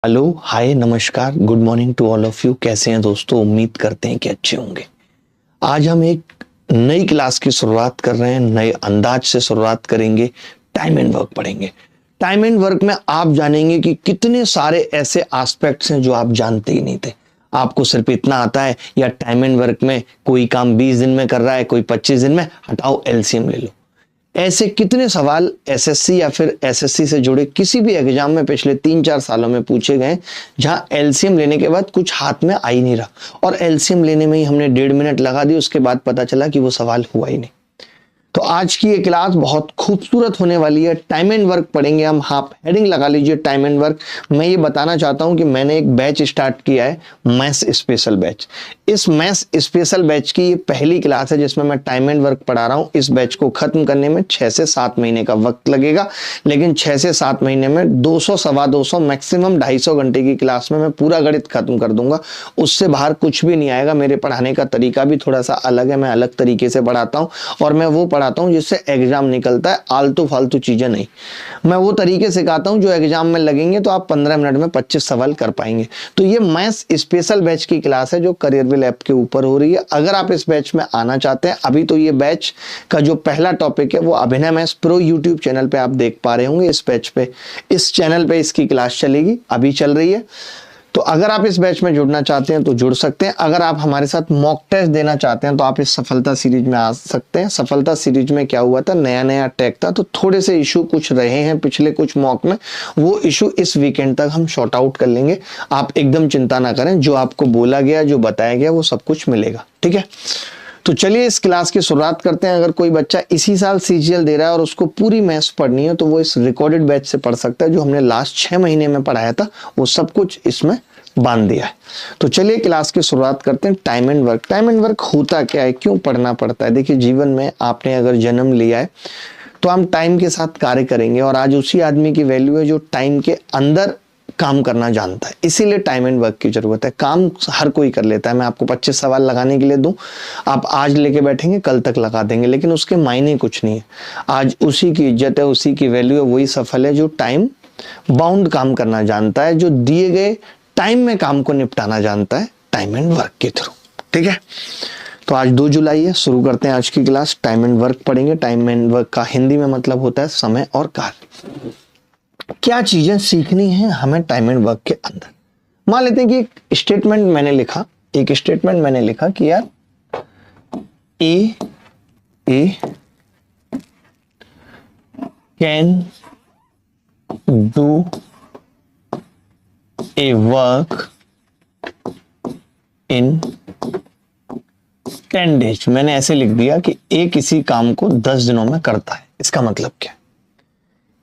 Hello hi नमस्कार good morning to all of you. कैसे हैं दोस्तों? उम्मीद करते हैं कि अच्छे होंगे। आज हम एक नई क्लास की शुरुआत कर रहे हैं, नए अंदाज से शुरुआत करेंगे। टाइम एंड वर्क पढ़ेंगे। टाइम एंड वर्क में आप जानेंगे कि कितने सारे ऐसे एस्पेक्ट्स हैं जो आप जानते ही नहीं थे। आपको सिर्फ इतना आता है या टाइम एंड वर्क में कोई काम 20 दिन में कर रहा है, कोई 25 दिन में, हटाओ एलसीएम ले लो। ऐसे कितने सवाल एसएससी या फिर एसएससी से जुड़े किसी भी एग्जाम में पिछले 3-4 सालों में पूछे गए जहां एलसीएम लेने के बाद कुछ हाथ में आ ही नहीं रहा और एलसीएम लेने में ही हमने 1.5 मिनट लगा दी, उसके बाद पता चला कि वो सवाल हुआ ही नहीं। तो आज की ये क्लास बहुत खूबसूरत होने वाली है। टाइम एंड वर्क पढ़ेंगे हम। आप हेडिंग लगा लीजिए टाइम एंड वर्क। मैं ये बताना चाहता हूं कि मैंने एक बैच स्टार्ट किया है, मैथ्स स्पेशल बैच। इस मैथ्स स्पेशल बैच की ये पहली क्लास है जिसमें मैं टाइम एंड वर्क पढ़ा रहा हूं। इस बैच को खत्म करने में 6 से 7 महीने का वक्त लगेगा, लेकिन 6 से 7 महीने में 200 सवा 200 मैक्सिमम 250 घंटे की क्लास में मैं पूरा गणित खत्म कर दूंगा। उससे बाहर कुछ भी नहीं आएगा। मेरे पढ़ाने का तरीका भी थोड़ा सा अलग है, मैं अलग तरीके से पढ़ाता हूं और मैं वो पढ़ाता हूं जिससे एग्जाम निकलता है, आलतू फालतू चीजें नहीं। मैं वो तरीके सिखाता हूं जो एग्जाम में लगेंगे तो आप 15 मिनट में 25 सवाल कर पाएंगे। तो ये मैथ्स स्पेशल बैच की क्लास है जो करियरविल ऐप के ऊपर हो रही है। अगर आप इस बैच में आना चाहते हैं, अभी तो ये बैच का जो पहला टॉपिक है वो अभिनय मैथ्स प्रो यूट्यूब चैनल पे आप देख पा रहे होंगे। इस बैच पे, इस चैनल पे इसकी क्लास चलेगी, अभी चल रही है। तो अगर आप इस बैच में जुड़ना चाहते हैं तो जुड़ सकते हैं। अगर आप हमारे साथ मॉक टेस्ट देना चाहते हैं तो आप इस सफलता सीरीज में आ सकते हैं। सफलता सीरीज में क्या हुआ था, नया नया टैग था तो थोड़े से इशू कुछ रहे हैं पिछले कुछ मॉक में, वो इशू इस वीकेंड तक हम शॉर्ट आउट कर लेंगे। आप एकदम चिंता ना करें, जो आपको बोला गया, जो बताया गया, वो सब कुछ मिलेगा। ठीक है, तो चलिए इस क्लास की शुरुआत करते हैं। अगर कोई बच्चा इसी साल सीजीएल दे रहा है और उसको पूरी मैथ्स पढ़नी है तो वो इस रिकॉर्डेड बैच से पढ़ सकता है। जो हमने लास्ट 6 महीने में पढ़ाया था वो सब कुछ इसमें बांध दिया है। तो चलिए क्लास की शुरुआत करते हैं। Time and work. Time and work होता क्या है, क्यों पढ़ना पड़ता है? देखिए, जीवन में आपने अगर जन्म लिया है तो हम टाइम के साथ कार्य करेंगे और आज उसी आदमी की वैल्यू है जो टाइम के अंदर काम करना जानता है। इसीलिए टाइम एंड वर्क की जरूरत है। काम हर कोई कर लेता है। मैं आपको 25 सवाल लगाने के लिए दूं, आप आज लेके बैठेंगे, कल तक लगा देंगे, लेकिन उसके मायने कुछ नहीं है। आज उसी की इज्जत है, उसी की वैल्यू है, वही सफल है जो टाइम बाउंड काम करना जानता है, जो दिए गए टाइम में काम को निपटाना जानता है टाइम एंड वर्क के थ्रू। ठीक है, तो आज 2 जुलाई है, शुरू करते हैं आज की क्लास। टाइम एंड वर्क पढ़ेंगे। टाइम एंड वर्क का हिंदी में मतलब होता है समय और कार्य। क्या चीजें सीखनी है हमें टाइम एंड वर्क के अंदर? मान लेते हैं कि एक स्टेटमेंट मैंने लिखा कि यार A can do a work in 10 days। मैंने ऐसे लिख दिया कि ए किसी काम को 10 दिनों में करता है। इसका मतलब क्या है?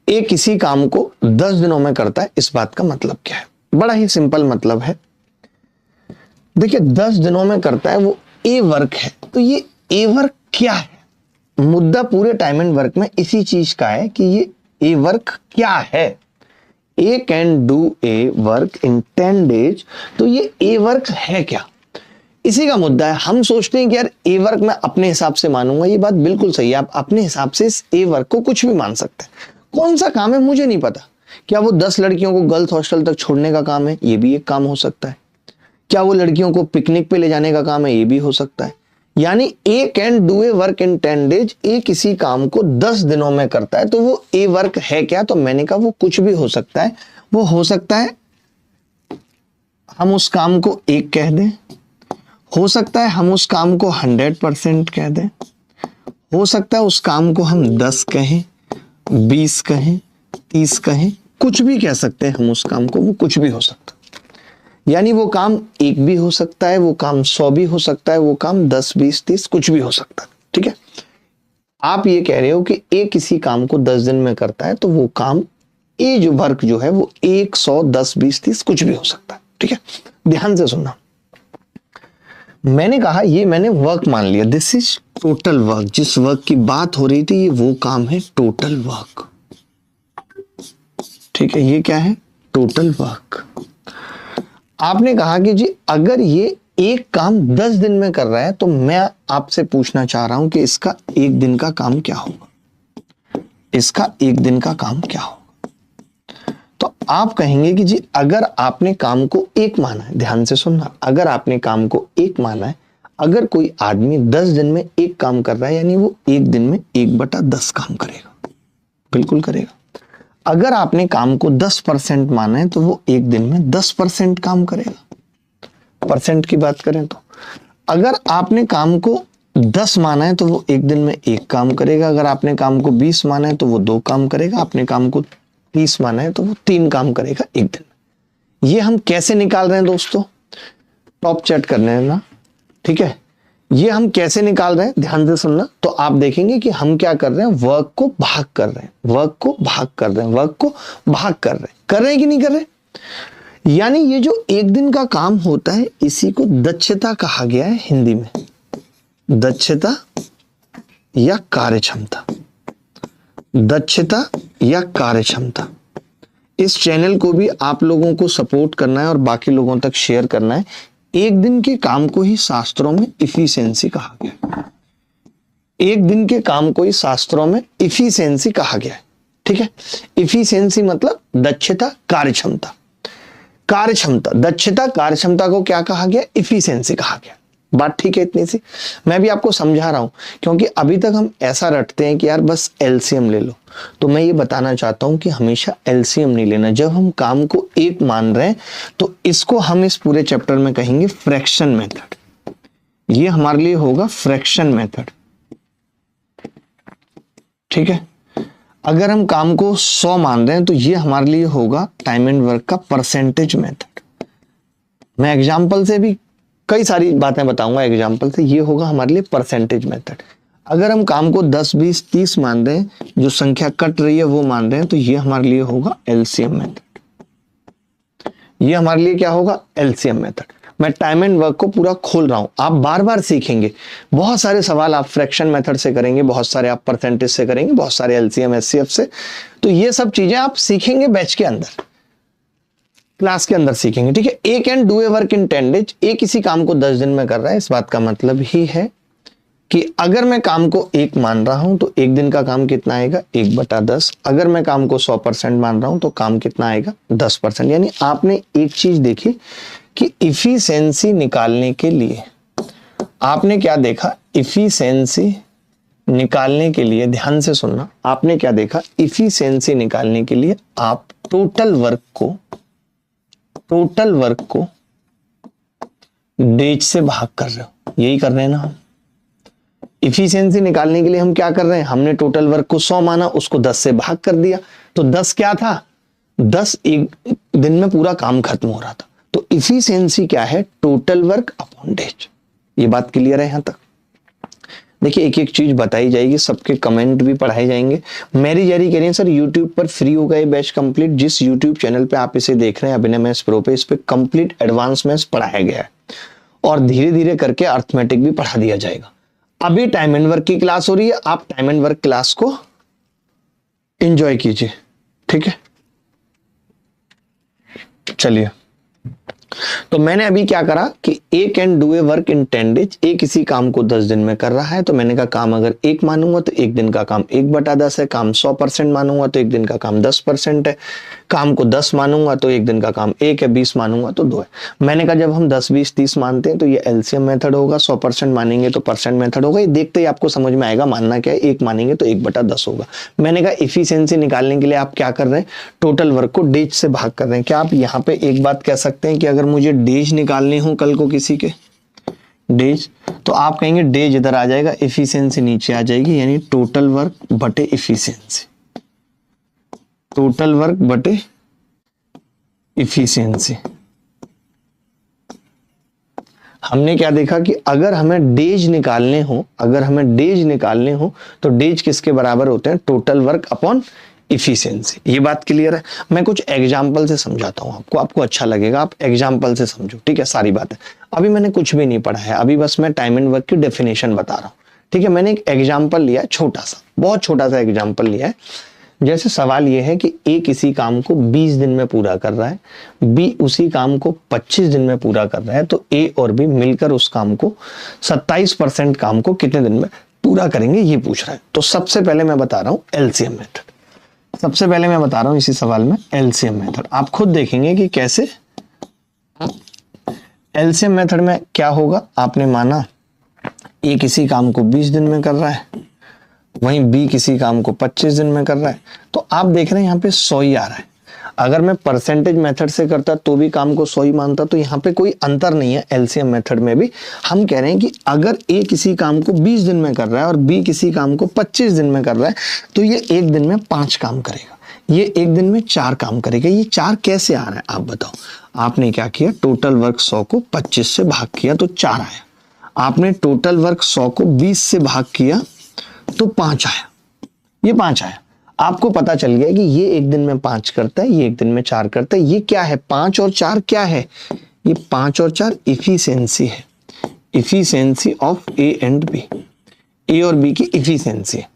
ए किसी काम को 10 दिनों में करता है, इस बात का मतलब क्या है? बड़ा ही सिंपल मतलब है। देखिए, 10 दिनों में करता है, वो ए वर्क है। तो ये ए वर्क क्या है? मुद्दा पूरे टाइम एंड वर्क में इसी चीज का है कि ये ए वर्क क्या है। A can do a work in 10 days। तो ये ए वर्क है क्या, इसी का मुद्दा है। हम सोचते हैं कि यार ए वर्क मैं अपने हिसाब से मानूंगा। ये बात बिल्कुल सही है, आप अपने हिसाब से इस ए वर्क को कुछ भी मान सकते हैं। कौन सा काम है मुझे नहीं पता। क्या वो 10 लड़कियों को गर्ल्स हॉस्टल तक छोड़ने का काम है? ये भी एक काम हो सकता है। क्या वो लड़कियों को पिकनिक पे ले जाने का काम है? ये भी हो सकता है। यानी A can do a work in 10 days। A किसी काम को 10 दिनों में करता है, तो वो ए वर्क है क्या? तो मैंने कहा वो कुछ भी हो सकता है। वो हो सकता है हम उस काम को 1 कह दें, हो सकता है हम उस काम को 100% कह दें, हो सकता है उस काम को हम 10 कहें, 20 कहें, 30 कहें, कुछ भी कह सकते हैं हम उस काम को। वो कुछ भी हो सकता है। यानी वो काम 1 भी हो सकता है, वो काम 100 भी हो सकता है, वो काम 10, 20, 30 कुछ भी हो सकता है। ठीक है, आप ये कह रहे हो कि ए किसी काम को 10 दिन में करता है, तो वो काम ए जो वर्क जो है वो 1, 100, 10, 20, 30 कुछ भी हो सकता है। ठीक है, ध्यान से सुनना। मैंने कहा ये मैंने वर्क मान लिया, दिस इज टोटल वर्क। जिस वर्क की बात हो रही थी ये वो काम है टोटल वर्क। ठीक है, ये क्या है? Total work. आपने कहा कि जी अगर ये एक काम 10 दिन में कर रहा है तो मैं आपसे पूछना चाह रहा हूं कि इसका 1 दिन का काम क्या होगा? इसका 1 दिन का काम क्या होगा? तो तो आप कहेंगे कि जी अगर आपने काम को एक माना है, ध्यान से सुनना, अगर आपने काम को एक माना है, अगर कोई आदमी 10 दिन में एक काम कर रहा है यानी वो एक दिन में 1/10 काम करेगा, बिल्कुल करेगा। अगर आपने काम को 10% माना है तो वो एक दिन में 10% काम करेगा। परसेंट की बात करें तो अगर आपने काम को 10 माना है तो वो एक दिन में एक काम करेगा। अगर आपने काम को 20 माना है तो वो 2 काम करेगा। आपने काम को 30 माना है तो वो 3 काम करेगा एक दिन में। ये हम कैसे निकाल रहे हैं दोस्तों? टॉप चैट करने हैं ना, ठीक है। ये हम कैसे निकाल रहे हैं, ध्यान से सुनना। तो आप देखेंगे कि हम क्या कर रहे हैं, वर्क को भाग कर रहे हैं, वर्क को भाग कर रहे हैं, वर्क को भाग कर रहे हैं कि नहीं कर रहे? यानी ये जो एक दिन का काम होता है इसी को दक्षता कहा गया है हिंदी में, दक्षता या कार्यक्षमता, दक्षता या कार्यक्षमता। इस चैनल को भी आप लोगों को सपोर्ट करना है और बाकी लोगों तक शेयर करना है। एक दिन के काम को ही शास्त्रों में इफिशिएंसी कहा गया है। एक दिन के काम को ही शास्त्रों में इफिशिएंसी कहा गया है, ठीक है। इफिशिएंसी मतलब दक्षता, कार्यक्षमता। कार्यक्षमता, दक्षता, कार्यक्षमता को क्या कहा गया? इफिशिएंसी कहा गया। बात ठीक है इतनी सी? मैं भी आपको समझा रहा हूं क्योंकि अभी तक हम ऐसा रटते हैं कि यार बस एलसीएम ले लो। तो मैं ये बताना चाहता हूं कि हमेशा एलसीएम नहीं लेना। जब हम काम को एक मान रहे हैं तो इसको हम इस पूरे चैप्टर में कहेंगे फ्रैक्शन मेथड। ये हमारे लिए होगा फ्रैक्शन मेथड, ठीक है। अगर हम काम को 100 मान रहे हैं तो ये हमारे लिए होगा टाइम एंड वर्क का परसेंटेज मेथड। मैं एग्जाम्पल से भी कई सारी बातें बताऊंगा, एग्जाम्पल से। ये होगा हमारे लिए परसेंटेज मेथड। अगर हम काम को 10, 20, 30 मान रहे हैं, जो संख्या कट रही है वो मान रहे हैं, तो ये हमारे लिए होगा एलसीएम मेथड। ये हमारे लिए क्या होगा? LCM method. मैं टाइम एंड वर्क को पूरा खोल रहा हूं, आप बार बार सीखेंगे। बहुत सारे सवाल आप फ्रैक्शन मेथड से करेंगे, बहुत सारे आप परसेंटेज से करेंगे, बहुत सारे एलसीएम, एचसीएफ से। तो ये सब चीजें आप सीखेंगे बैच के अंदर, क्लास के अंदर सीखेंगे, ठीक है। A can do a work in 10 days. A किसी काम को 10 दिन में कर रहा है, इस बात का मतलब ही है कि अगर मैं काम को एक मान रहा हूं तो एक दिन का काम कितना आएगा? 1/10। अगर मैं काम को 100% मान रहा हूं तो काम कितना आएगा? 10%। यानी आपने एक चीज देखी कि इफिशिएंसी निकालने के लिए आपने क्या देखा? इफिशिएंसी निकालने के लिए, ध्यान से सुनना, आपने क्या देखा? इफिशिएंसी निकालने के लिए आप टोटल वर्क को डेज से भाग कर रहे हो। यही कर रहे हैं ना हम। इफिशिएंसी निकालने के लिए हम क्या कर रहे हैं? हमने टोटल वर्क को 100 माना, उसको 10 से भाग कर दिया। तो 10 क्या था? 10 एक दिन में पूरा काम खत्म हो रहा था। तो इफिशिएंसी क्या है? Total work upon days. ये बात क्लियर है यहां तक? देखिए एक एक चीज बताई जाएगी, सबके कमेंट भी पढ़ाए जाएंगे। मेरी जारी कह रही है सर यूट्यूब पर फ्री होगा ये बैच कंप्लीट। जिस यूट्यूब चैनल पे आप इसे देख रहे हैं अभिनय मैथ्स प्रो पे, इस पे कंप्लीट एडवांस मैथ्स पढ़ाया गया है और धीरे धीरे करके अर्थमेटिक भी पढ़ा दिया जाएगा। अभी टाइम एंड वर्क की क्लास हो रही है, आप टाइम एंड वर्क क्लास को एंजॉय कीजिए, ठीक है। चलिए, तो मैंने अभी क्या करा कि A can do a work in 10 days. A किसी काम को 10 दिन में कर रहा है, तो मैंने कहा काम अगर एक मानूंगा तो एक दिन का काम 1/10 है। काम 100% मानूंगा तो एक दिन का काम 10% है। काम को 10 मानूंगा तो एक दिन का काम 1 है, 20 मानूंगा तो 2 है। मैंने कहा जब हम 10, 20, 30 मानते हैं तो ये एलसीएम मेथड होगा, 100% मानेंगे तो परसेंट मेथड होगा। ये देखते ही आपको समझ में आएगा मानना क्या है। एक मानेंगे तो 1/10 होगा। मैंने कहा इफिशिएंसी निकालने के लिए आप क्या कर रहे हैं? टोटल वर्क को डेज से भाग कर रहे हैं। क्या आप यहाँ पे एक बात कह सकते हैं कि अगर मुझे डेज निकालने हो कल को किसी के डेज, तो आप कहेंगे डेज इधर आ जाएगा, इफिशिएंसी नीचे आ जाएगी, यानी टोटल वर्क बटे इफिशिएंसी, टोटल वर्क बटे इफिशिएंसी। हमने क्या देखा कि अगर हमें डेज निकालने हो, तो डेज किसके बराबर होते हैं? Total work upon efficiency. ये बात क्लियर है? मैं कुछ एग्जाम्पल से समझाता हूं आपको अच्छा लगेगा, आप एग्जाम्पल से समझो, ठीक है। सारी बातें अभी मैंने कुछ भी नहीं पढ़ा है, अभी बस मैं टाइम एंड वर्क की डेफिनेशन बता रहा हूं, ठीक है। मैंने एक एग्जाम्पल लिया है, छोटा सा, बहुत छोटा सा एग्जाम्पल लिया है। जैसे सवाल यह है कि ए किसी काम को 20 दिन में पूरा कर रहा है, बी उसी काम को 25 दिन में पूरा कर रहा है, तो ए और बी मिलकर उस काम को 27% काम को कितने दिन में पूरा करेंगे, ये पूछ रहा है। तो सबसे पहले मैं बता रहा हूं एलसीएम मेथड। सबसे पहले मैं बता रहा हूं इसी सवाल में एलसीएम मेथड, आप खुद देखेंगे कि कैसे एलसीएम मेथड में क्या होगा। आपने माना ए किसी काम को 20 दिन में कर रहा है, वहीं बी किसी काम को 25 दिन में कर रहा है, तो आप देख रहे हैं यहाँ पे 100 ही आ रहा है। अगर मैं परसेंटेज मेथड से करता तो भी काम को 100 ही मानता, तो यहाँ पे कोई अंतर नहीं है। एलसीएम मेथड में भी हम कह रहे हैं कि अगर ए किसी काम को 20 दिन में कर रहा है और बी किसी काम को 25 दिन में कर रहा है, तो ये एक दिन में 5 काम करेगा, ये एक दिन में 4 काम करेगा। ये 4 कैसे आ रहा है आप बताओ। आपने क्या किया, टोटल वर्क 100 को 25 से भाग किया तो 4 आया। आपने टोटल वर्क 100 को 20 से भाग किया तो 5 आया, ये 5 आया। आपको पता चल गया कि ये एक दिन में 5 करता है, ये एक दिन में 4 करता है। ये क्या है, 5 और 4 क्या है, ये 5 और 4 इफिशियंसी है, efficiency of A and B, A और बी की इफिशियंसी है।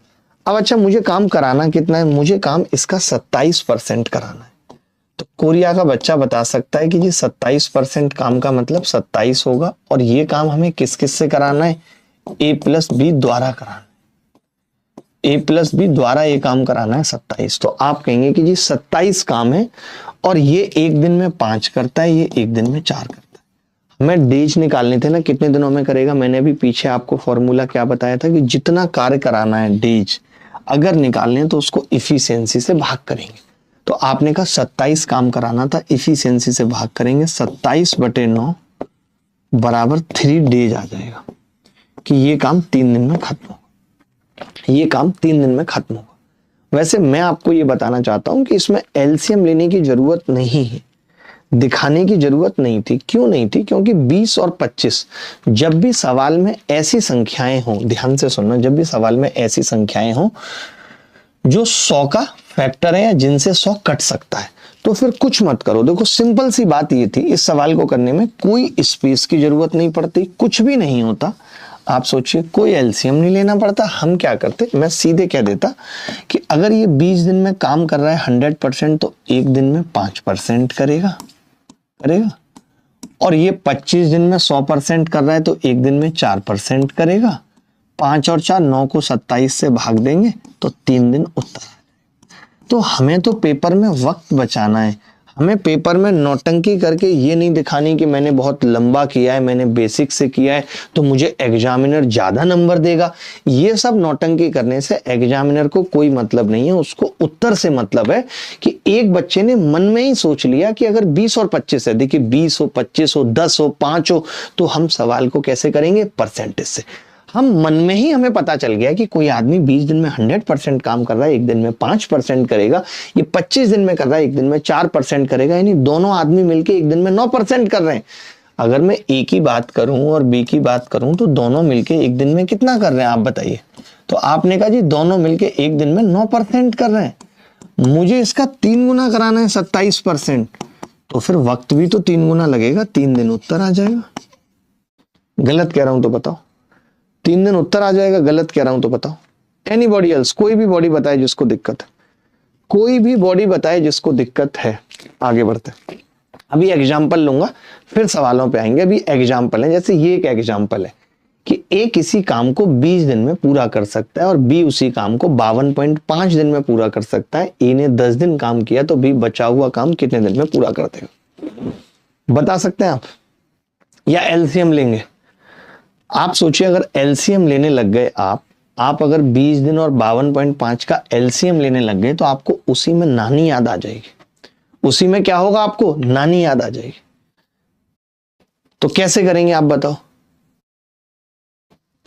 अब अच्छा, मुझे काम कराना कितना है, मुझे काम इसका 27% कराना है। तो कोरिया का बच्चा बता सकता है कि जी 27% काम का मतलब 27 होगा, और ये काम हमें किस किस से कराना है, ए प्लस बी द्वारा कराना है, ए प्लस बी द्वारा ये काम कराना है 27। तो आप कहेंगे कि जी 27 काम है और ये एक दिन में 5 करता है, ये एक दिन में 4 करता है। हमें डेज निकालने थे ना, कितने दिनों में करेगा। मैंने अभी पीछे आपको फॉर्मूला क्या बताया था कि जितना कार्य कराना है डेज अगर निकालने हैं तो उसको इफिशियंसी से भाग करेंगे। तो आपने कहा 27 काम कराना था, इफिशियंसी से भाग करेंगे, 27/9 बराबर 3 डेज आ जाएगा कि ये काम 3 दिन में खत्म होगा, ये काम 3 दिन में खत्म होगा। वैसे मैं आपको ये बताना चाहता हूं कि इसमें एलसीएम लेने की जरूरत नहीं है, दिखाने की जरूरत नहीं थी। क्यों नहीं थी, क्योंकि 20 और 25 जब भी सवाल में ऐसी संख्याएं हों, ध्यान से सुनना, जब भी सवाल में ऐसी संख्याएं हों जो 100 का फैक्टर है या जिनसे 100 कट सकता है, तो फिर कुछ मत करो। देखो सिंपल सी बात ये थी, इस सवाल को करने में कोई स्पेस की जरूरत नहीं पड़ती, कुछ भी नहीं होता। आप सोचिए, कोई एलसीएम नहीं लेना पड़ता। हम क्या करते, मैं सीधे कह देता कि अगर ये 20 दिन में काम कर रहा है 100%, तो एक दिन में 5% करेगा, और ये 25 दिन में 100% कर रहा है तो एक दिन में 4% करेगा। 5 और 4 9 को 27 से भाग देंगे तो 3 दिन उत्तर। तो हमें तो पेपर में वक्त बचाना है, हमें पेपर में नौटंकी करके ये नहीं दिखानी कि मैंने बहुत लंबा किया है, मैंने बेसिक से किया है तो मुझे एग्जामिनर ज्यादा नंबर देगा। ये सब नौटंकी करने से एग्जामिनर को कोई मतलब नहीं है, उसको उत्तर से मतलब है। कि एक बच्चे ने मन में ही सोच लिया कि अगर 20 और 25 है, देखिए 20 हो, 25 हो, 10 हो, 5 हो, तो हम सवाल को कैसे करेंगे, परसेंटेज से। हम मन में ही हमें पता चल गया कि कोई आदमी 20 दिन में 100% काम कर रहा है, एक दिन में 5% करेगा। ये 25 दिन में कर रहा है, एक दिन में 4% करेगा, यानी दोनों आदमी मिलके एक दिन में 9% कर रहे हैं। अगर मैं ए की बात करूं और बी की बात करूं तो दोनों मिलके एक दिन में कितना कर रहे हैं आप बताइए। तो आपने कहा जी दोनों मिलके एक दिन में 9% कर रहे हैं, मुझे इसका 3 गुना कराना है 27%, तो फिर वक्त भी तो 3 गुना लगेगा, 3 दिन उत्तर आ जाएगा। गलत कह रहा हूं तो बताओ, 3 दिन उत्तर आ जाएगा, गलत कह रहा हूं तो बताओ। एनीबॉडी एल्स, कोई भी बॉडी बताए जिसको दिक्कत है, कोई भी बॉडी बताए जिसको दिक्कत है। आगे बढ़ते, अभी एग्जाम्पल लूंगा फिर सवालों पे आएंगे। अभी एग्जाम्पल है, जैसे ये एक एग्जाम्पल है कि ए किसी काम को 20 दिन में पूरा कर सकता है और बी उसी काम को 52.5 दिन में पूरा कर सकता है। ए ने 10 दिन काम किया तो बी बचा हुआ काम कितने दिन में पूरा कर देगा, बता सकते हैं आप, या एलसीएम लेंगे। आप सोचिए, अगर एलसीएम लेने लग गए आप अगर 20 दिन और 52.5 का एलसीएम लेने लग गए तो आपको उसी में नानी याद आ जाएगी। उसी में क्या होगा, आपको नानी याद आ जाएगी। तो कैसे करेंगे आप बताओ,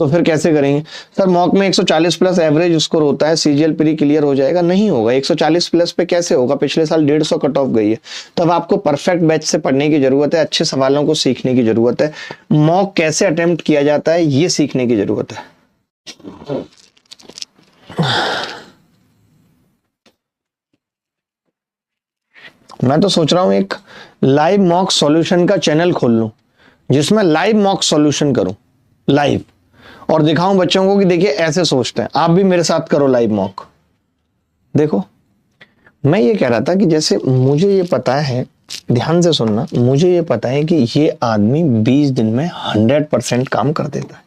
तो फिर कैसे करेंगे। सर मॉक में 140 प्लस एवरेज स्कोर होता है, सीजीएल प्री क्लियर हो जाएगा, नहीं होगा। 140 प्लस पे कैसे होगा, पिछले साल 150 कट ऑफ गई है। तब आपको परफेक्ट बैच से पढ़ने की जरूरत है, अच्छे सवालों को सीखने की जरूरत है, मॉक कैसे अटेम्प्ट किया जाता है ये सीखने की जरूरत है। मैं तो सोच रहा हूं एक लाइव मॉक सॉल्यूशन का चैनल खोल लूं, जिसमें लाइव मॉक सॉल्यूशन करूं लाइव, और दिखाऊं बच्चों को कि देखिए ऐसे सोचते हैं, आप भी मेरे साथ करो लाइव मॉक। देखो मैं ये कह रहा था कि जैसे मुझे ये पता है, ध्यान से सुनना, मुझे ये पता है कि ये आदमी 20 दिन में 100% काम कर देता है।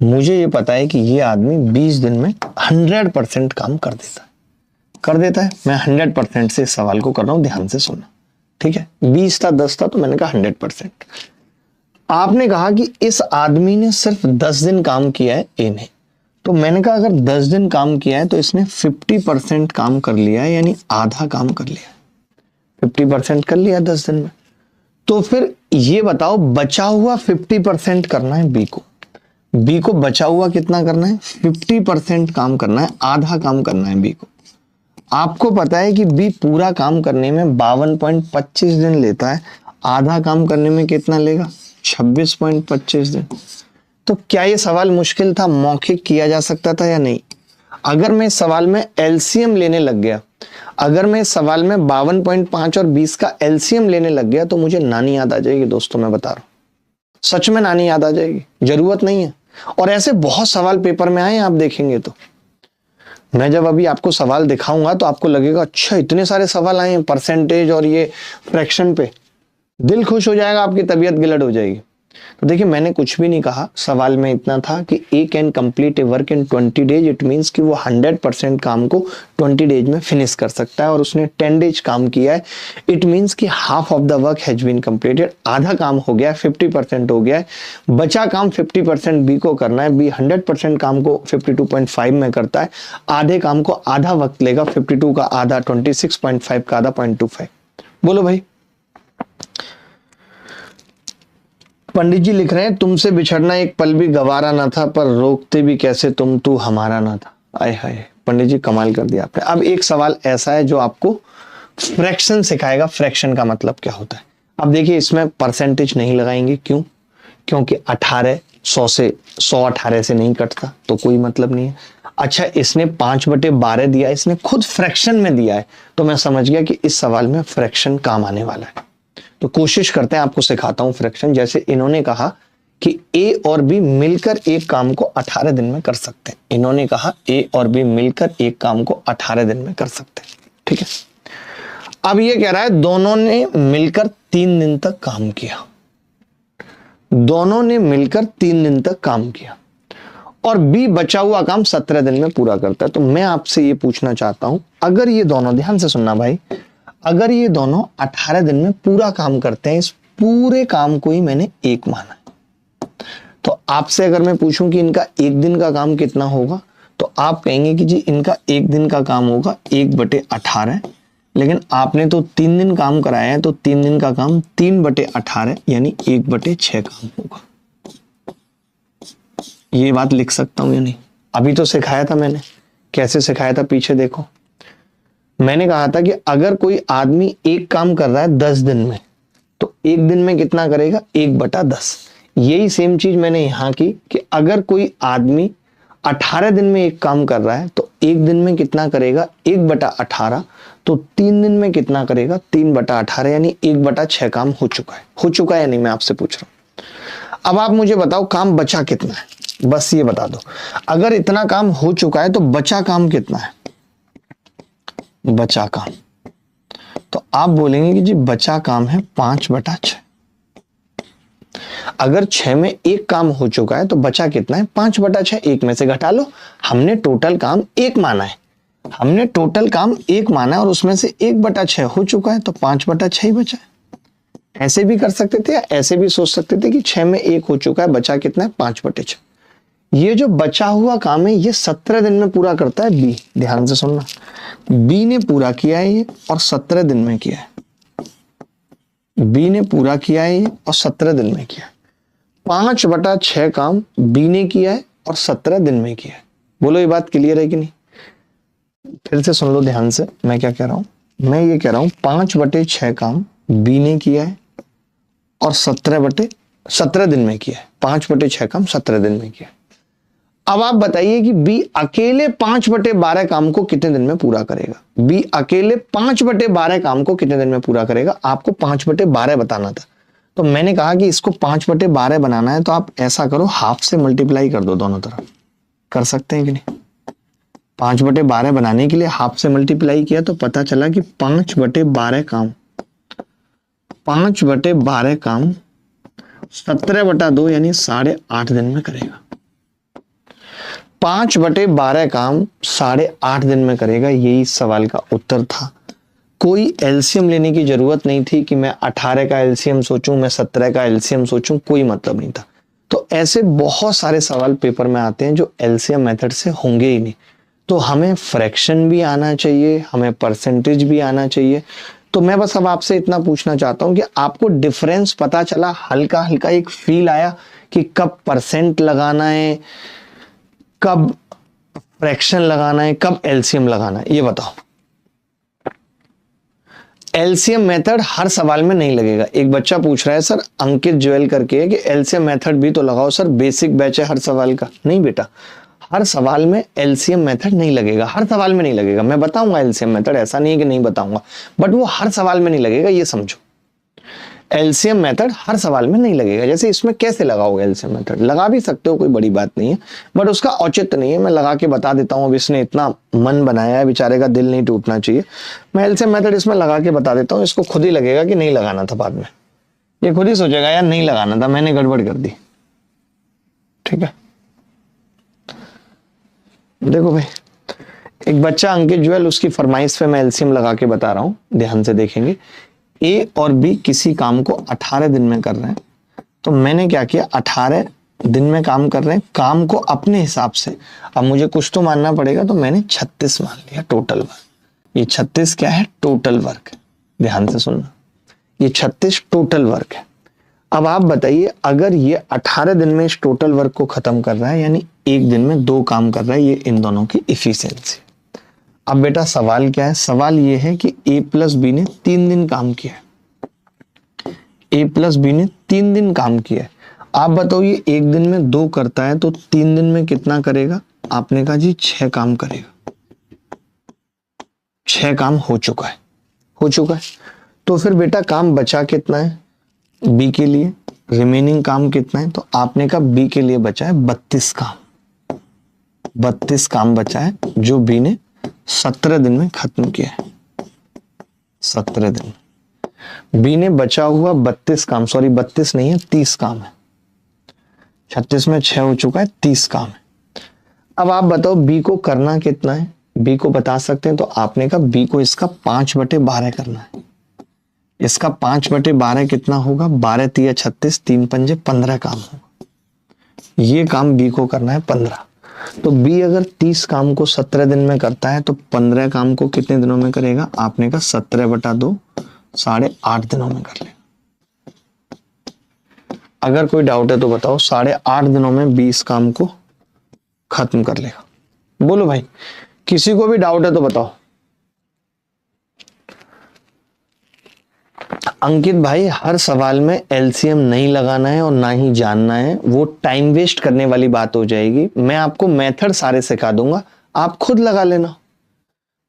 मुझे ये पता है कि ये आदमी 20 दिन में 100% काम कर देता है। कर देता है। मैं 100% से इस सवाल को कर रहा हूं, ध्यान से सुनना, ठीक है। 20 था, 10 था, तो मैंने कहा 100%। आपने कहा कि इस आदमी ने सिर्फ 10 दिन काम किया है, ए ने, तो मैंने कहा अगर 10 दिन काम किया है तो इसने 50% काम कर लिया है, यानी आधा काम कर लिया। 50% कर लिया 10 दिन में। तो फिर ये बताओ, बचा हुआ 50% करना है बी को। बी को बचा हुआ कितना करना है? 50% काम करना है, आधा काम करना है बी को। आपको पता है कि बी पूरा काम करने में 52.25 दिन लेता है, आधा काम करने में कितना लेगा? 26.25 दिन। तो क्या ये सवाल मुश्किल था? मौखिक किया जा सकता था या नहीं? अगर मैं इस सवाल में एलसीएम लेने लग गया, अगर मैं इस सवाल में 52.5 और 20 का एलसीएम लेने लग गया, तो मुझे नानी याद आ जाएगी दोस्तों, मैं बता रहा हूं, सच में नानी याद आ जाएगी, जरूरत नहीं है। और ऐसे बहुत सवाल पेपर में आए, आप देखेंगे तो मैं जब अभी आपको सवाल दिखाऊंगा तो आपको लगेगा अच्छा इतने सारे सवाल आए हैं परसेंटेज और ये फ्रैक्शन पे, दिल खुश हो जाएगा, आपकी तबीयत गिलट हो जाएगी। तो देखिए, मैंने कुछ भी नहीं कहा, सवाल में इतना था कि A can complete a work in 20 days. It means कि वो 100% काम को 20 डेज में फिनिश कर सकता है, और उसने 10 डेज काम किया है। इट मींस कि half of the work has been completed, आधा काम हो गया, 50% हो गया है। बचा काम 50% बी को करना है। बी 100% काम को 52.5 में करता है, आधे काम को आधा वक्त लेगा, 52 का आधा 26.5 का आधा 0.25। बोलो भाई। पंडित जी लिख रहे हैं, तुमसे बिछड़ना एक पल भी गवारा ना था, पर रोकते भी कैसे तुम, तू हमारा ना था। आय हाय, पंडित जी कमाल कर दिया आपने। अब एक सवाल ऐसा है जो आपको फ्रैक्शन सिखाएगा, फ्रैक्शन का मतलब क्या होता है। अब देखिए, इसमें परसेंटेज नहीं लगाएंगे, क्यों? क्योंकि 18 100 से 118 से नहीं कटता, तो कोई मतलब नहीं है। अच्छा, इसने 5/12 दिया, इसने खुद फ्रैक्शन में दिया है, तो मैं समझ गया कि इस सवाल में फ्रैक्शन काम आने वाला है। तो कोशिश करते हैं, आपको सिखाता हूं फ्रैक्शन। जैसे इन्होंने कहा कि ए और बी मिलकर एक काम को 18 दिन में कर सकते हैं। इन्होंने कहा ए और बी मिलकर एक काम को 18 दिन में कर सकते हैं, ठीक है। अब ये कह रहा है दोनों ने मिलकर 3 दिन तक काम किया, दोनों ने मिलकर 3 दिन तक काम किया, और बी बचा हुआ काम 17 दिन में पूरा करता है। तो मैं आपसे ये पूछना चाहता हूं, अगर ये दोनों, ध्यान से सुनना भाई, अगर ये दोनों 18 दिन में पूरा काम करते हैं, इस पूरे काम को ही मैंने एक माना है, तो आपसे अगर मैं पूछूं कि इनका एक दिन का काम कितना होगा, तो आप कहेंगे कि जी इनका एक दिन का काम होगा 1/18। लेकिन आपने तो 3 दिन काम कराया है, तो 3 दिन का काम 3/18 यानी 1/6 काम होगा। ये बात लिख सकता हूं या नहीं? अभी तो सिखाया था मैंने, कैसे सिखाया था पीछे देखो। मैंने कहा था कि अगर कोई आदमी एक काम कर रहा है 10 दिन में, तो एक दिन में कितना करेगा? 1/10। यही सेम चीज मैंने यहां की कि अगर कोई आदमी 18 दिन में एक काम कर रहा है, तो एक दिन में कितना करेगा? 1/18। तो 3 दिन में कितना करेगा? 3/18, यानी 1/6 काम हो चुका है। हो चुका है या नहीं, मैं आपसे पूछ रहा हूं। अब आप मुझे बताओ काम बचा कितना है, बस ये बता दो। अगर इतना काम हो चुका है तो बचा काम कितना है? बचा काम, तो आप बोलेंगे कि जी बचा काम है 5/6। अगर 6 में एक काम हो चुका है तो बचा कितना है? 5/6। एक में से घटा लो, हमने टोटल काम एक माना है, हमने टोटल काम एक माना है, और उसमें से 1/6 हो चुका है, तो 5/6 ही बचा है। ऐसे भी कर सकते थे, या ऐसे भी सोच सकते थे कि 6 में एक हो चुका है, बचा कितना है? 5/6। ये जो बचा हुआ काम है ये 17 दिन में पूरा करता है बी। ध्यान से सुनना, बी ने पूरा किया है ये, और 17 दिन में किया है। बी ने पूरा किया है ये, और 17 दिन में किया है। 5/6 काम बी ने किया है और 17 दिन में किया है। बोलो ये बात क्लियर है कि नहीं? फिर से सुन लो ध्यान से, मैं क्या कह रहा हूं। मैं ये कह रहा हूं 5/6 काम बी ने किया है और 17 दिन में किया है। 5/6 काम 17 दिन में किया है। अब आप बताइए कि बी अकेले 5/12 काम को कितने दिन में पूरा करेगा? बी अकेले 5/12 काम को कितने दिन में पूरा करेगा? आपको 5/12 बताना था, तो मैंने कहा कि इसको 5/12 बनाना है, तो आप ऐसा करो, हाफ से मल्टीप्लाई कर दो दोनों तरफ। कर सकते हैं कि नहीं? 5/12 बनाने के लिए हाफ से मल्टीप्लाई किया, तो पता चला कि 5/12 काम 17/2 यानी 8.5 दिन में करेगा। 5/12 काम 8.5 दिन में करेगा, यही सवाल का उत्तर था। कोई एलसीएम लेने की जरूरत नहीं थी कि मैं 18 का एलसीएम सोचूं, मैं 17 का एलसीएम सोचूं, कोई मतलब नहीं था। तो ऐसे बहुत सारे सवाल पेपर में आते हैं जो एलसीएम मेथड से होंगे ही नहीं। तो हमें फ्रैक्शन भी आना चाहिए, हमें परसेंटेज भी आना चाहिए। तो मैं बस अब आपसे इतना पूछना चाहता हूं कि आपको डिफरेंस पता चला, हल्का हल्का एक फील आया कि कब परसेंट लगाना है, कब फ्रैक्शन लगाना है, कब एलसीएम लगाना है, ये बताओ। एलसीएम मेथड हर सवाल में नहीं लगेगा। एक बच्चा पूछ रहा है सर अंकित ज्वेल करके कि एलसीएम मेथड भी तो लगाओ सर, बेसिक बैच है हर सवाल का। नहीं बेटा, हर सवाल में एलसीएम मेथड नहीं लगेगा, हर सवाल में नहीं लगेगा। मैं बताऊंगा एलसीएम मेथड, ऐसा नहीं है कि नहीं बताऊंगा, बट वो हर सवाल में नहीं लगेगा, ये समझो। एलसीएम मेथड हर सवाल में नहीं लगेगा। जैसे इसमें कैसे लगाओगे एलसीएम मेथड, लगा भी सकते हो, कोई बड़ी बात नहीं है, बट उसका औचित्य नहीं है। मैं लगा के बता देता हूं। अब इसने इतना मन बनाया है, बेचारे का दिल नहीं टूटना चाहिए। मैं एलसीएम मेथड इसमें लगा के बता देता हूं, इसको खुद ही लगेगा कि नहीं लगाना था। बाद में ये खुद ही सोचेगा यार नहीं लगाना था, मैंने गड़बड़ कर दी। ठीक है, देखो भाई, एक बच्चा अंकित ज्वेल, उसकी फरमाइश पे मैं एलसीएम लगा के बता रहा हूं, ध्यान से देखेंगे। ए और बी किसी काम को 18 दिन में कर रहे हैं, तो मैंने क्या किया, 18 दिन में काम कर रहे हैं, काम को अपने हिसाब से। अब मुझे कुछ तो मानना पड़ेगा, तो मैंने 36 मान लिया टोटल वर्क। ये 36 क्या है, टोटल वर्क। ध्यान से सुनना, ये 36 टोटल वर्क है। अब आप बताइए, अगर ये 18 दिन में इस टोटल वर्क को खत्म कर रहा है, यानी एक दिन में 2 काम कर रहा है, ये इन दोनों की इफिशियंसी। अब बेटा सवाल क्या है, सवाल ये है कि ए प्लस बी ने 3 दिन काम किया है। ए प्लस बी ने 3 दिन काम किया है। आप बताओ ये एक दिन में 2 करता है, तो 3 दिन में कितना करेगा? आपने कहा जी 6 काम करेगा। 6 काम हो चुका है, हो चुका है। तो फिर बेटा काम बचा कितना है बी के लिए, रिमेनिंग काम कितना है? तो आपने कहा बी के लिए बचा है 32 काम। 32 काम बचा है जो बी ने 17 दिन में खत्म किया है। 17 दिन बी ने बचा हुआ 32 काम, सॉरी 32 नहीं है, 30 काम है। 36 में 6 हो चुका है, 30 काम है। अब आप बताओ बी को करना कितना है, बी को बता सकते हैं। तो आपने कहा बी को इसका 5/12 करना है। इसका 5/12 कितना होगा? 12 तिया 36, 3 पंजे 15 काम होगा। ये काम बी को करना है 15। तो बी अगर 30 काम को 17 दिन में करता है, तो 15 काम को कितने दिनों में करेगा? आपने कहा 17/2, 8.5 दिनों में कर लेगा। अगर कोई डाउट है तो बताओ, 8.5 दिनों में 20 काम को खत्म कर लेगा। बोलो भाई, किसी को भी डाउट है तो बताओ। अंकित भाई, हर सवाल में एलसीएम नहीं लगाना है और ना ही जानना है, वो टाइम वेस्ट करने वाली बात हो जाएगी। मैं आपको मेथड सारे सिखा दूंगा, आप खुद लगा लेना।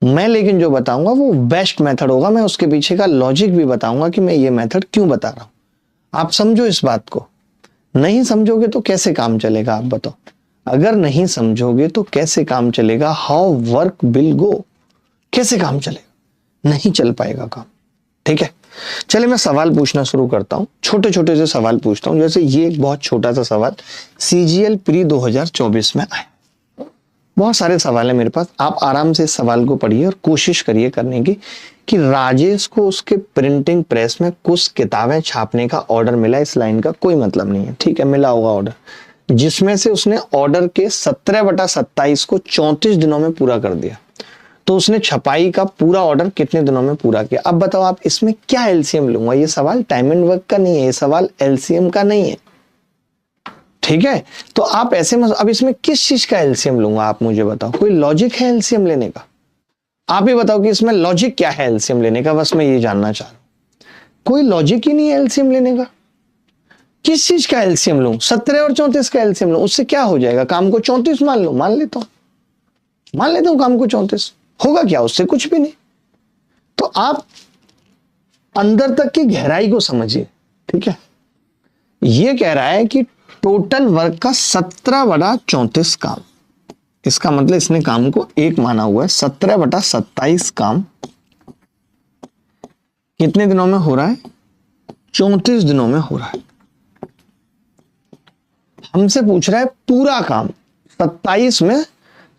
मैं लेकिन जो बताऊंगा वो बेस्ट मेथड होगा। मैं उसके पीछे का लॉजिक भी बताऊंगा कि मैं ये मेथड क्यों बता रहा हूं। आप समझो इस बात को। नहीं समझोगे तो कैसे काम चलेगा, आप बताओ। अगर नहीं समझोगे तो कैसे काम चलेगा? हाउ वर्क विल गो, कैसे काम चलेगा? नहीं चल पाएगा काम। ठीक है, चलिए मैं सवाल पूछना शुरू करता हूं। छोटे छोटे से सवाल पूछता हूं। जैसे ये एक बहुत छोटा सा सवाल सीजीएल प्री 2024 में आया। बहुत सारे सवाल है मेरे पास, आप आराम से इस सवाल को पढ़िए और कोशिश करिए करने की कि राजेश को उसके प्रिंटिंग प्रेस में कुछ किताबें छापने का ऑर्डर मिला। इस लाइन का कोई मतलब नहीं है, ठीक है, मिला होगा ऑर्डर, जिसमें से उसने ऑर्डर के 17/27 को 34 दिनों में पूरा कर दिया। तो उसने छपाई का पूरा ऑर्डर कितने दिनों में पूरा किया? अब बताओ आप इसमें क्या एलसीएम लूंगा? ये सवाल टाइम एंड वर्क का नहीं है, ये सवाल एलसीएम का नहीं है। ठीक है, तो आप ऐसे में अब इसमें किस चीज का एलसीएम लूंगा, आप मुझे बताओ। कोई लॉजिक है एलसीएम लेने का? आप ही बताओ कि इसमें लॉजिक क्या है एलसीएम लेने का, बस मैं ये जानना चाह रहा हूं। कोई लॉजिक ही नहीं है एलसीएम लेने का। किस चीज का एलसीएम लूं? 17 और 34 का एलसीएम लूं, उससे क्या हो जाएगा? काम को 34 मान लो, मान लेता हूं काम को 34, होगा क्या उससे? कुछ भी नहीं। तो आप अंदर तक की गहराई को समझिए। ठीक है, ये कह रहा है कि टोटल वर्क का 17/34 काम। इसका मतलब इसने काम को एक माना हुआ है। 17/27 काम कितने दिनों में हो रहा है? 34 दिनों में हो रहा है। हमसे पूछ रहा है पूरा काम। 27 में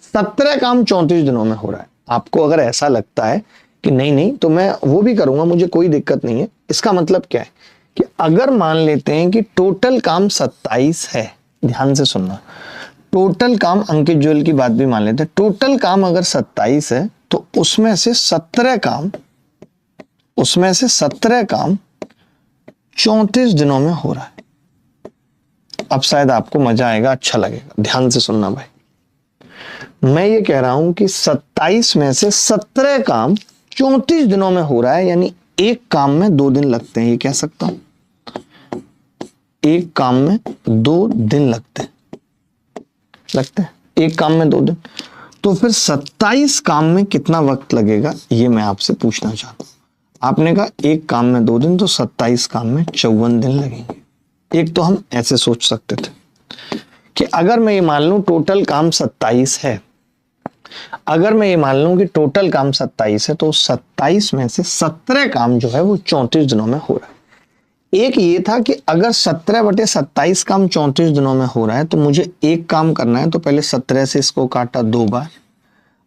17 काम 34 दिनों में हो रहा है। आपको अगर ऐसा लगता है कि नहीं नहीं तो मैं वो भी करूंगा, मुझे कोई दिक्कत नहीं है, इसका मतलब क्या है कि अगर मान लेते हैं कि टोटल काम 27 है, ध्यान से सुनना, टोटल काम, अंकित ज्वेल की बात भी मान लेते हैं, टोटल काम अगर 27 है तो उसमें से 17 काम 34 दिनों में हो रहा है। अब शायद आपको मजा आएगा, अच्छा लगेगा, ध्यान से सुनना भाई। मैं ये कह रहा हूं कि 27 में से 17 काम 34 दिनों में हो रहा है, यानी एक काम में 2 दिन लगते हैं, ये कह सकता हूं, एक काम में 2 दिन लगते हैं, एक काम में 2 दिन। तो फिर 27 काम में कितना वक्त लगेगा, ये मैं आपसे पूछना चाहता हूं। आपने कहा एक काम में 2 दिन, तो 27 काम में 54 दिन लगेंगे। एक तो हम ऐसे सोच सकते थे कि अगर मैं ये मान लूं टोटल काम 27 है, अगर मैं ये मान लूं कि टोटल काम 27 है, तो 27 में से 17 काम जो है वो 34 दिनों में हो रहा है। एक ये था कि अगर 17/27 काम 34 दिनों में हो रहा है तो मुझे एक काम करना है, तो पहले 17 से इसको काटा 2 बार।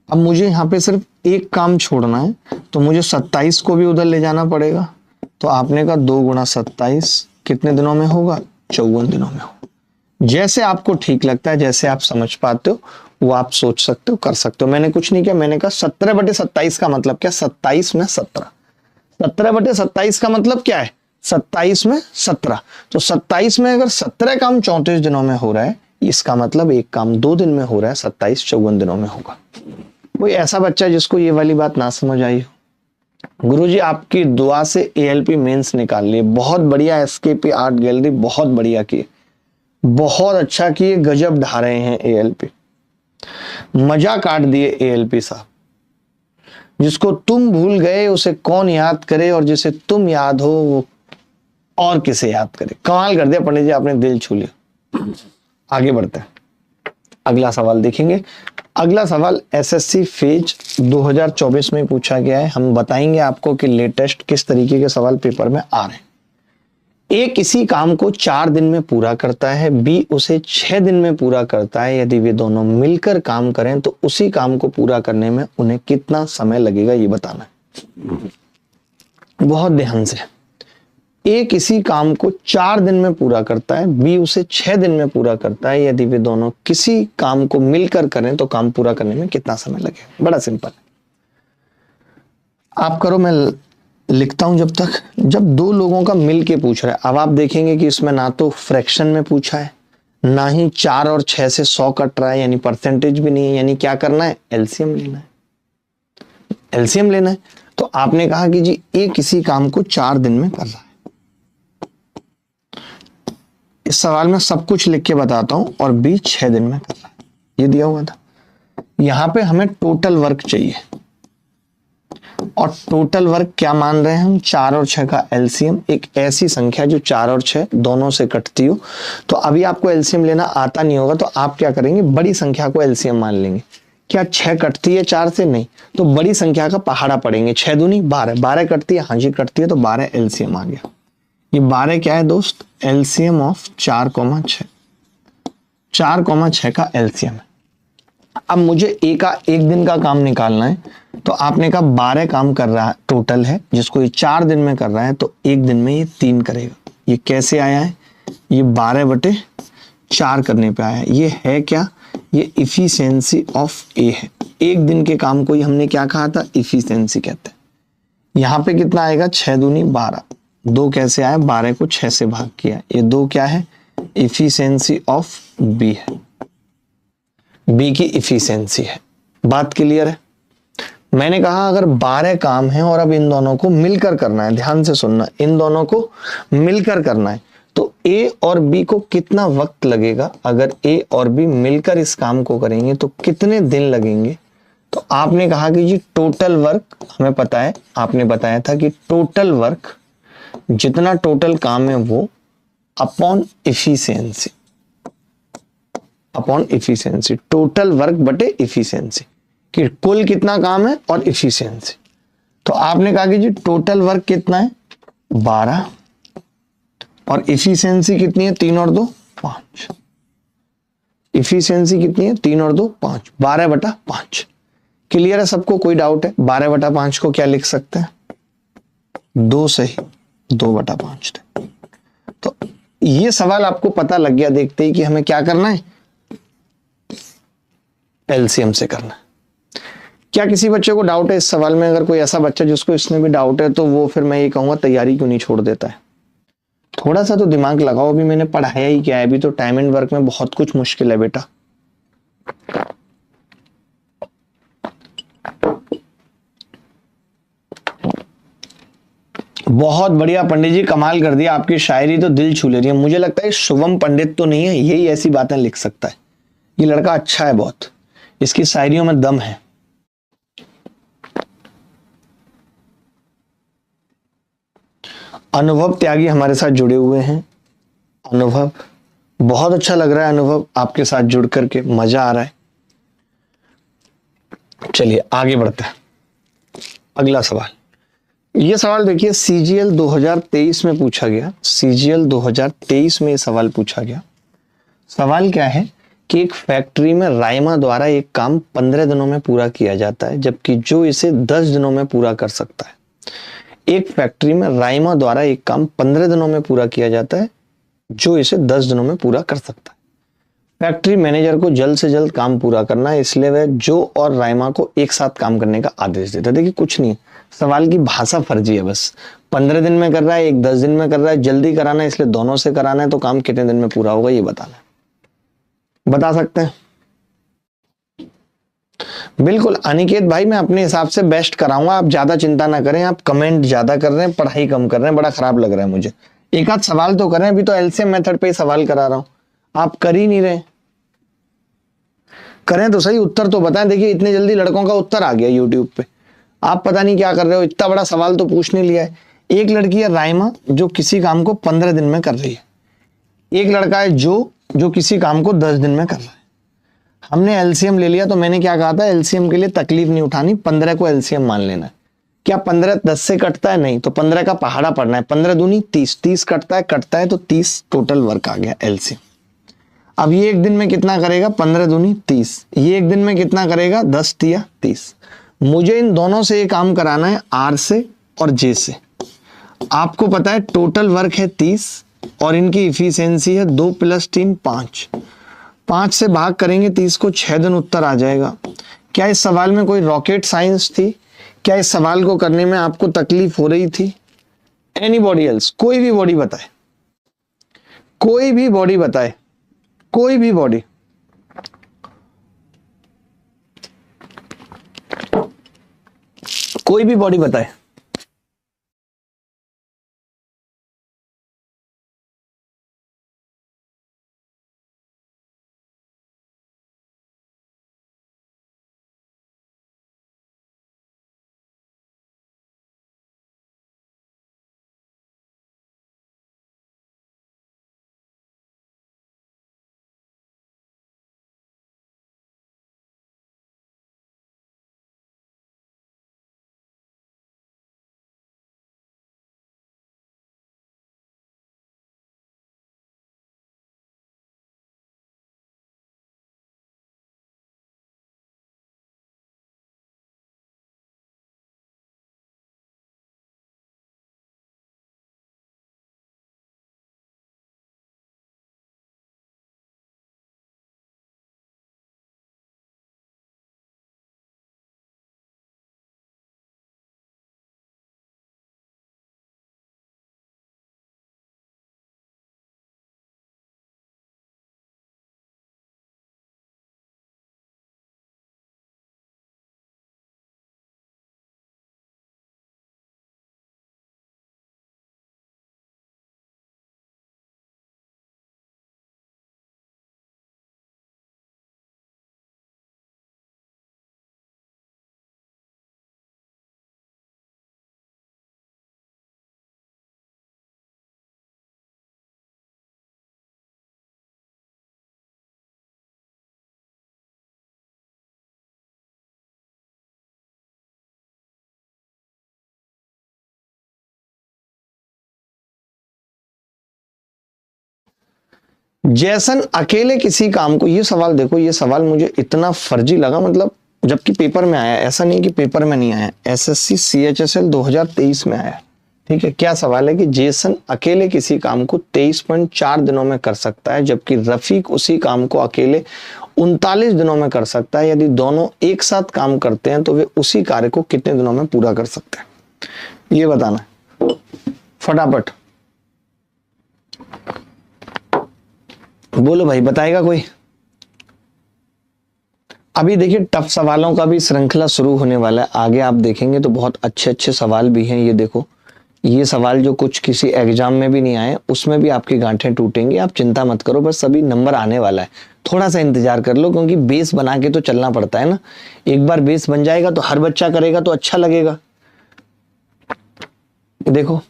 अब मुझे यहाँ पे सिर्फ एक काम छोड़ना है, तो मुझे 27 को भी उधर ले जाना पड़ेगा। तो आपने कहा 2 गुणा 27 कितने दिनों में होगा, 54 दिनों में होगा। जैसे आपको ठीक लगता है, जैसे आप समझ पाते हो वो आप सोच सकते हो, कर सकते हो। मैंने कुछ नहीं किया, मैंने कहा 17/27 का मतलब क्या, 27 में 17। 17/27 का मतलब क्या है, 27 में 17। तो 27 में अगर 17 काम 34 दिनों में हो रहा है, इसका मतलब एक काम 2 दिन में हो रहा है, 27 54 दिनों में होगा। कोई ऐसा बच्चा जिसको ये वाली बात ना समझ आई हो, गुरुजी आपकी दुआ से एएलपी मेंस निकाल लिए, बहुत बढ़िया, एसकेपी आर्ट गैलरी बहुत बढ़िया किए, बहुत अच्छा किए, गजब ढा रहे हैं एएलपी, मजा काट दिए एएलपी साहब। जिसको तुम भूल गए उसे कौन याद करे, और जिसे तुम याद हो वो और किसे याद करे। कमाल कर दिया पंडित जी, आपने दिल छू लिया। आगे बढ़ते हैं, अगला सवाल देखेंगे। अगला सवाल एसएससी फेज 2024 में पूछा गया है। हम बताएंगे आपको कि लेटेस्ट किस तरीके के सवाल पेपर में आ रहे हैं। ए किसी काम को 4 दिन में पूरा करता है, बी उसे 6 दिन में पूरा करता है। यदि वे दोनों मिलकर काम करें तो उसी काम को पूरा करने में उन्हें कितना समय लगेगा, ये बताना है। बहुत ध्यान से, ए किसी काम को 4 दिन में पूरा करता है, बी उसे 6 दिन में पूरा करता है। यदि वे दोनों किसी काम को मिलकर करें तो काम पूरा करने में कितना समय लगेगा। बड़ा सिंपल है, आप करो, मैं लिखता हूं जब तक। जब 2 लोगों का मिल के पूछ रहा है, अब आप देखेंगे कि इसमें ना तो फ्रैक्शन में पूछा है, ना ही 4 और 6 से 100 कट रहा है, यानी परसेंटेज भी नहीं है। यानी क्या करना है, एलसीएम लेना है, एलसीएम लेना है। तो आपने कहा कि जी ए किसी काम को 4 दिन में कर रहा है। इस सवाल में सब कुछ लिख के बताता हूं, और बी 6 दिन में कर रहा है, ये दिया हुआ था। यहां पे हमें टोटल वर्क चाहिए, और टोटल वर्क क्या मान रहे हैं हम, 4 और 6 का एलसीएम, एक ऐसी संख्या जो 4 और 6 दोनों से कटती हो। तो अभी आपको एलसीएम लेना आता नहीं होगा, तो आप क्या करेंगे, बड़ी संख्या को एलसीएम मान लेंगे। क्या 6 कटती है 4 से, नहीं, तो बड़ी संख्या का पहाड़ा पड़ेंगे। 6 दूनी 12, 12 कटती है, हाँ जी कटती है, तो 12 एलसीएम आ गया। ये 12 क्या है दोस्त, एलसीएम ऑफ 4,6, 4,6 का एलसीएम है। अब मुझे एक दिन का काम निकालना है, तो आपने कहा 12 काम कर रहा है टोटल है, जिसको ये 4 दिन में कर रहा है, तो एक दिन में ये 3 करेगा। ये कैसे आया है, ये 12/4 करने पे आया है। ये है क्या, ये इफिशिएंसी ऑफ ए है। एक दिन के काम को ही हमने क्या कहा था, इफिशिएंसी कहते हैं। यहाँ पे कितना आएगा, 6 दूनी 12, 2 कैसे आया, 12 को 6 से भाग किया, ये 2 क्या है, इफिशिएंसी ऑफ बी है, बी की इफिशिएंसी है। बात क्लियर है। मैंने कहा अगर 12 काम है और अब इन दोनों को मिलकर करना है, ध्यान से सुनना, इन दोनों को मिलकर करना है, तो ए और बी को कितना वक्त लगेगा। अगर ए और बी मिलकर इस काम को करेंगे तो कितने दिन लगेंगे। तो आपने कहा कि जी टोटल वर्क हमें पता है, आपने बताया था कि टोटल वर्क जितना टोटल काम है वो upon efficiency, upon efficiency, total work बटे इफिशिएंसी, कि कुल कितना काम है और इफिशिएंसी। तो आपने कहा कि जी टोटल वर्क कितना है 12, और इफिशिएंसी कितनी है 3 और 2 5। इफिशियंसी कितनी है, 3 और 2 5, 12/5। क्लियर है सबको, कोई डाउट है? 12/5 को क्या लिख सकते हैं, 2 से ही 2/5 थे। तो ये सवाल आपको पता लग गया देखते ही कि हमें क्या करना है, एलसीएम से करना है। क्या किसी बच्चे को डाउट है इस सवाल में? अगर कोई ऐसा बच्चा जिसको इसमें भी डाउट है तो वो फिर मैं ये कहूंगा तैयारी क्यों नहीं छोड़ देता है। थोड़ा सा तो दिमाग लगाओ, अभी मैंने पढ़ाया ही क्या है, अभी तो टाइम एंड वर्क में बहुत कुछ मुश्किल है बेटा। बहुत बढ़िया पंडित जी, कमाल कर दिया, आपकी शायरी तो दिल छू ले रही है। मुझे लगता है शुभम पंडित तो नहीं है, यही ऐसी बातें लिख सकता है। ये लड़का अच्छा है बहुत, इसकी शायरियों में दम है। अनुभव त्यागी हमारे साथ जुड़े हुए हैं। अनुभव, बहुत अच्छा लग रहा है अनुभव, आपके साथ जुड़ करके मजा आ रहा है। चलिए आगे बढ़ते हैं। अगला सवाल, ये सवाल देखिए सीजीएल 2023 में पूछा गया। सीजीएल 2023 में ये सवाल पूछा गया। सवाल क्या है कि एक फैक्ट्री में राइमा द्वारा एक काम 15 दिनों में पूरा किया जाता है, जबकि जो इसे 10 दिनों में पूरा कर सकता है। एक फैक्ट्री में राइमा द्वारा एक काम 15 दिनों में पूरा किया जाता है, जो इसे 10 दिनों में पूरा कर सकता है। फैक्ट्री मैनेजर को जल्द से जल्द काम पूरा करना है, इसलिए वह जो और राइमा को एक साथ काम करने का आदेश देता है। देखिए कुछ नहीं, सवाल की भाषा फर्जी है बस। 15 दिन में कर रहा है, एक 10 दिन में कर रहा है, जल्दी कराना है इसलिए दोनों से कराना है, तो काम कितने दिन में पूरा होगा ये बताना है। बता सकते हैं? बिल्कुल अनिकेत भाई, मैं अपने हिसाब से बेस्ट कराऊंगा, आप ज्यादा चिंता ना करें। आप कमेंट ज्यादा कर रहे हैं, पढ़ाई कम कर रहे हैं, बड़ा खराब लग रहा है मुझे। एक आध सवाल तो करें, अभी तो एलसीएम मेथड पे ही सवाल करा रहा हूं, आप कर ही नहीं रहे। करें तो सही, उत्तर तो बताएं। देखिए इतने जल्दी लड़कों का उत्तर आ गया यूट्यूब पे, आप पता नहीं क्या कर रहे हो। इतना बड़ा सवाल तो पूछने लिया है। एक लड़की है राइमा जो किसी काम को 15 दिन में कर रही है, एक लड़का है जो जो किसी काम को 10 दिन में कर रहा है। हमने एलसीएम ले लिया, तो मैंने क्या कहा था, एलसीएम के लिए तकलीफ नहीं उठानी, 15 को एलसीएम मान लेना है। क्या 15 10 से कटता है? नहीं, तो 15 का पहाड़ा पड़ना है। 15 दूनी 30, 30 कटता है तो 30 टोटल वर्क आ गया एलसीएम। अब ये एक दिन में कितना करेगा, 15 दूनी 30, ये एक दिन में कितना करेगा, 10 तिया 30। मुझे इन दोनों से ये काम कराना है, आर से और जे से। आपको पता है टोटल वर्क है 30 और इनकी इफिशियंसी है 2 + 3 5। 5 से भाग करेंगे 30 को, 6 दिन उत्तर आ जाएगा। क्या इस सवाल में कोई रॉकेट साइंस थी? क्या इस सवाल को करने में आपको तकलीफ हो रही थी? Anybody else? कोई भी बॉडी बताए, कोई भी बॉडी बताए, कोई भी बॉडी। कोई भी बॉडी बताए। जैसन अकेले किसी काम को, ये सवाल देखो, ये सवाल मुझे इतना फर्जी लगा, मतलब जबकि पेपर में आया, ऐसा नहीं कि पेपर में नहीं आया, एसएससी CHSL 2023 में आया। ठीक है, क्या सवाल है कि जेसन अकेले किसी काम को 23.4 दिनों में कर सकता है, जबकि रफीक उसी काम को अकेले 39 दिनों में कर सकता है। यदि दोनों एक साथ काम करते हैं तो वे उसी कार्य को कितने दिनों में पूरा कर सकते हैं, ये बताना है फटाफट। बोलो भाई, बताएगा कोई? अभी देखिए टफ सवालों का भी श्रृंखला शुरू होने वाला है, आगे आप देखेंगे तो बहुत अच्छे अच्छे सवाल भी हैं। ये देखो, ये सवाल जो कुछ किसी एग्जाम में भी नहीं आए, उसमें भी आपकी गांठें टूटेंगी, आप चिंता मत करो, बस सभी नंबर आने वाला है, थोड़ा सा इंतजार कर लो, क्योंकि बेस बना के तो चलना पड़ता है ना। एक बार बेस बन जाएगा तो हर बच्चा करेगा तो अच्छा लगेगा। देखो,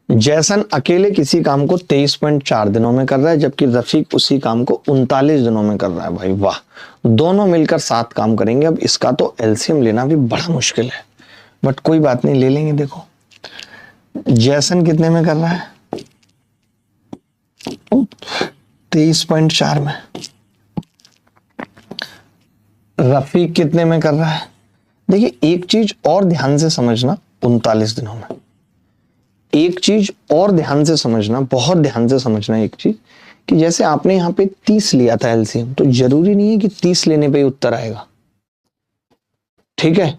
जैसन अकेले किसी काम को 23.4 दिनों में कर रहा है, जबकि रफीक उसी काम को 39 दिनों में कर रहा है। भाई वाह, दोनों मिलकर 7 काम करेंगे। अब इसका तो एलसीएम लेना भी बड़ा मुश्किल है, बट कोई बात नहीं, ले लेंगे। देखो, जैसन कितने में कर रहा है? 23.4 में। रफीक कितने में कर रहा है? देखिए, एक चीज और ध्यान से समझना, 39 दिनों में। एक चीज और ध्यान से समझना, बहुत ध्यान से समझना एक चीज, कि जैसे आपने यहां पे 30 लिया था एलसीएम, तो जरूरी नहीं है कि 30 लेने पे ही उत्तर आएगा। ठीक है,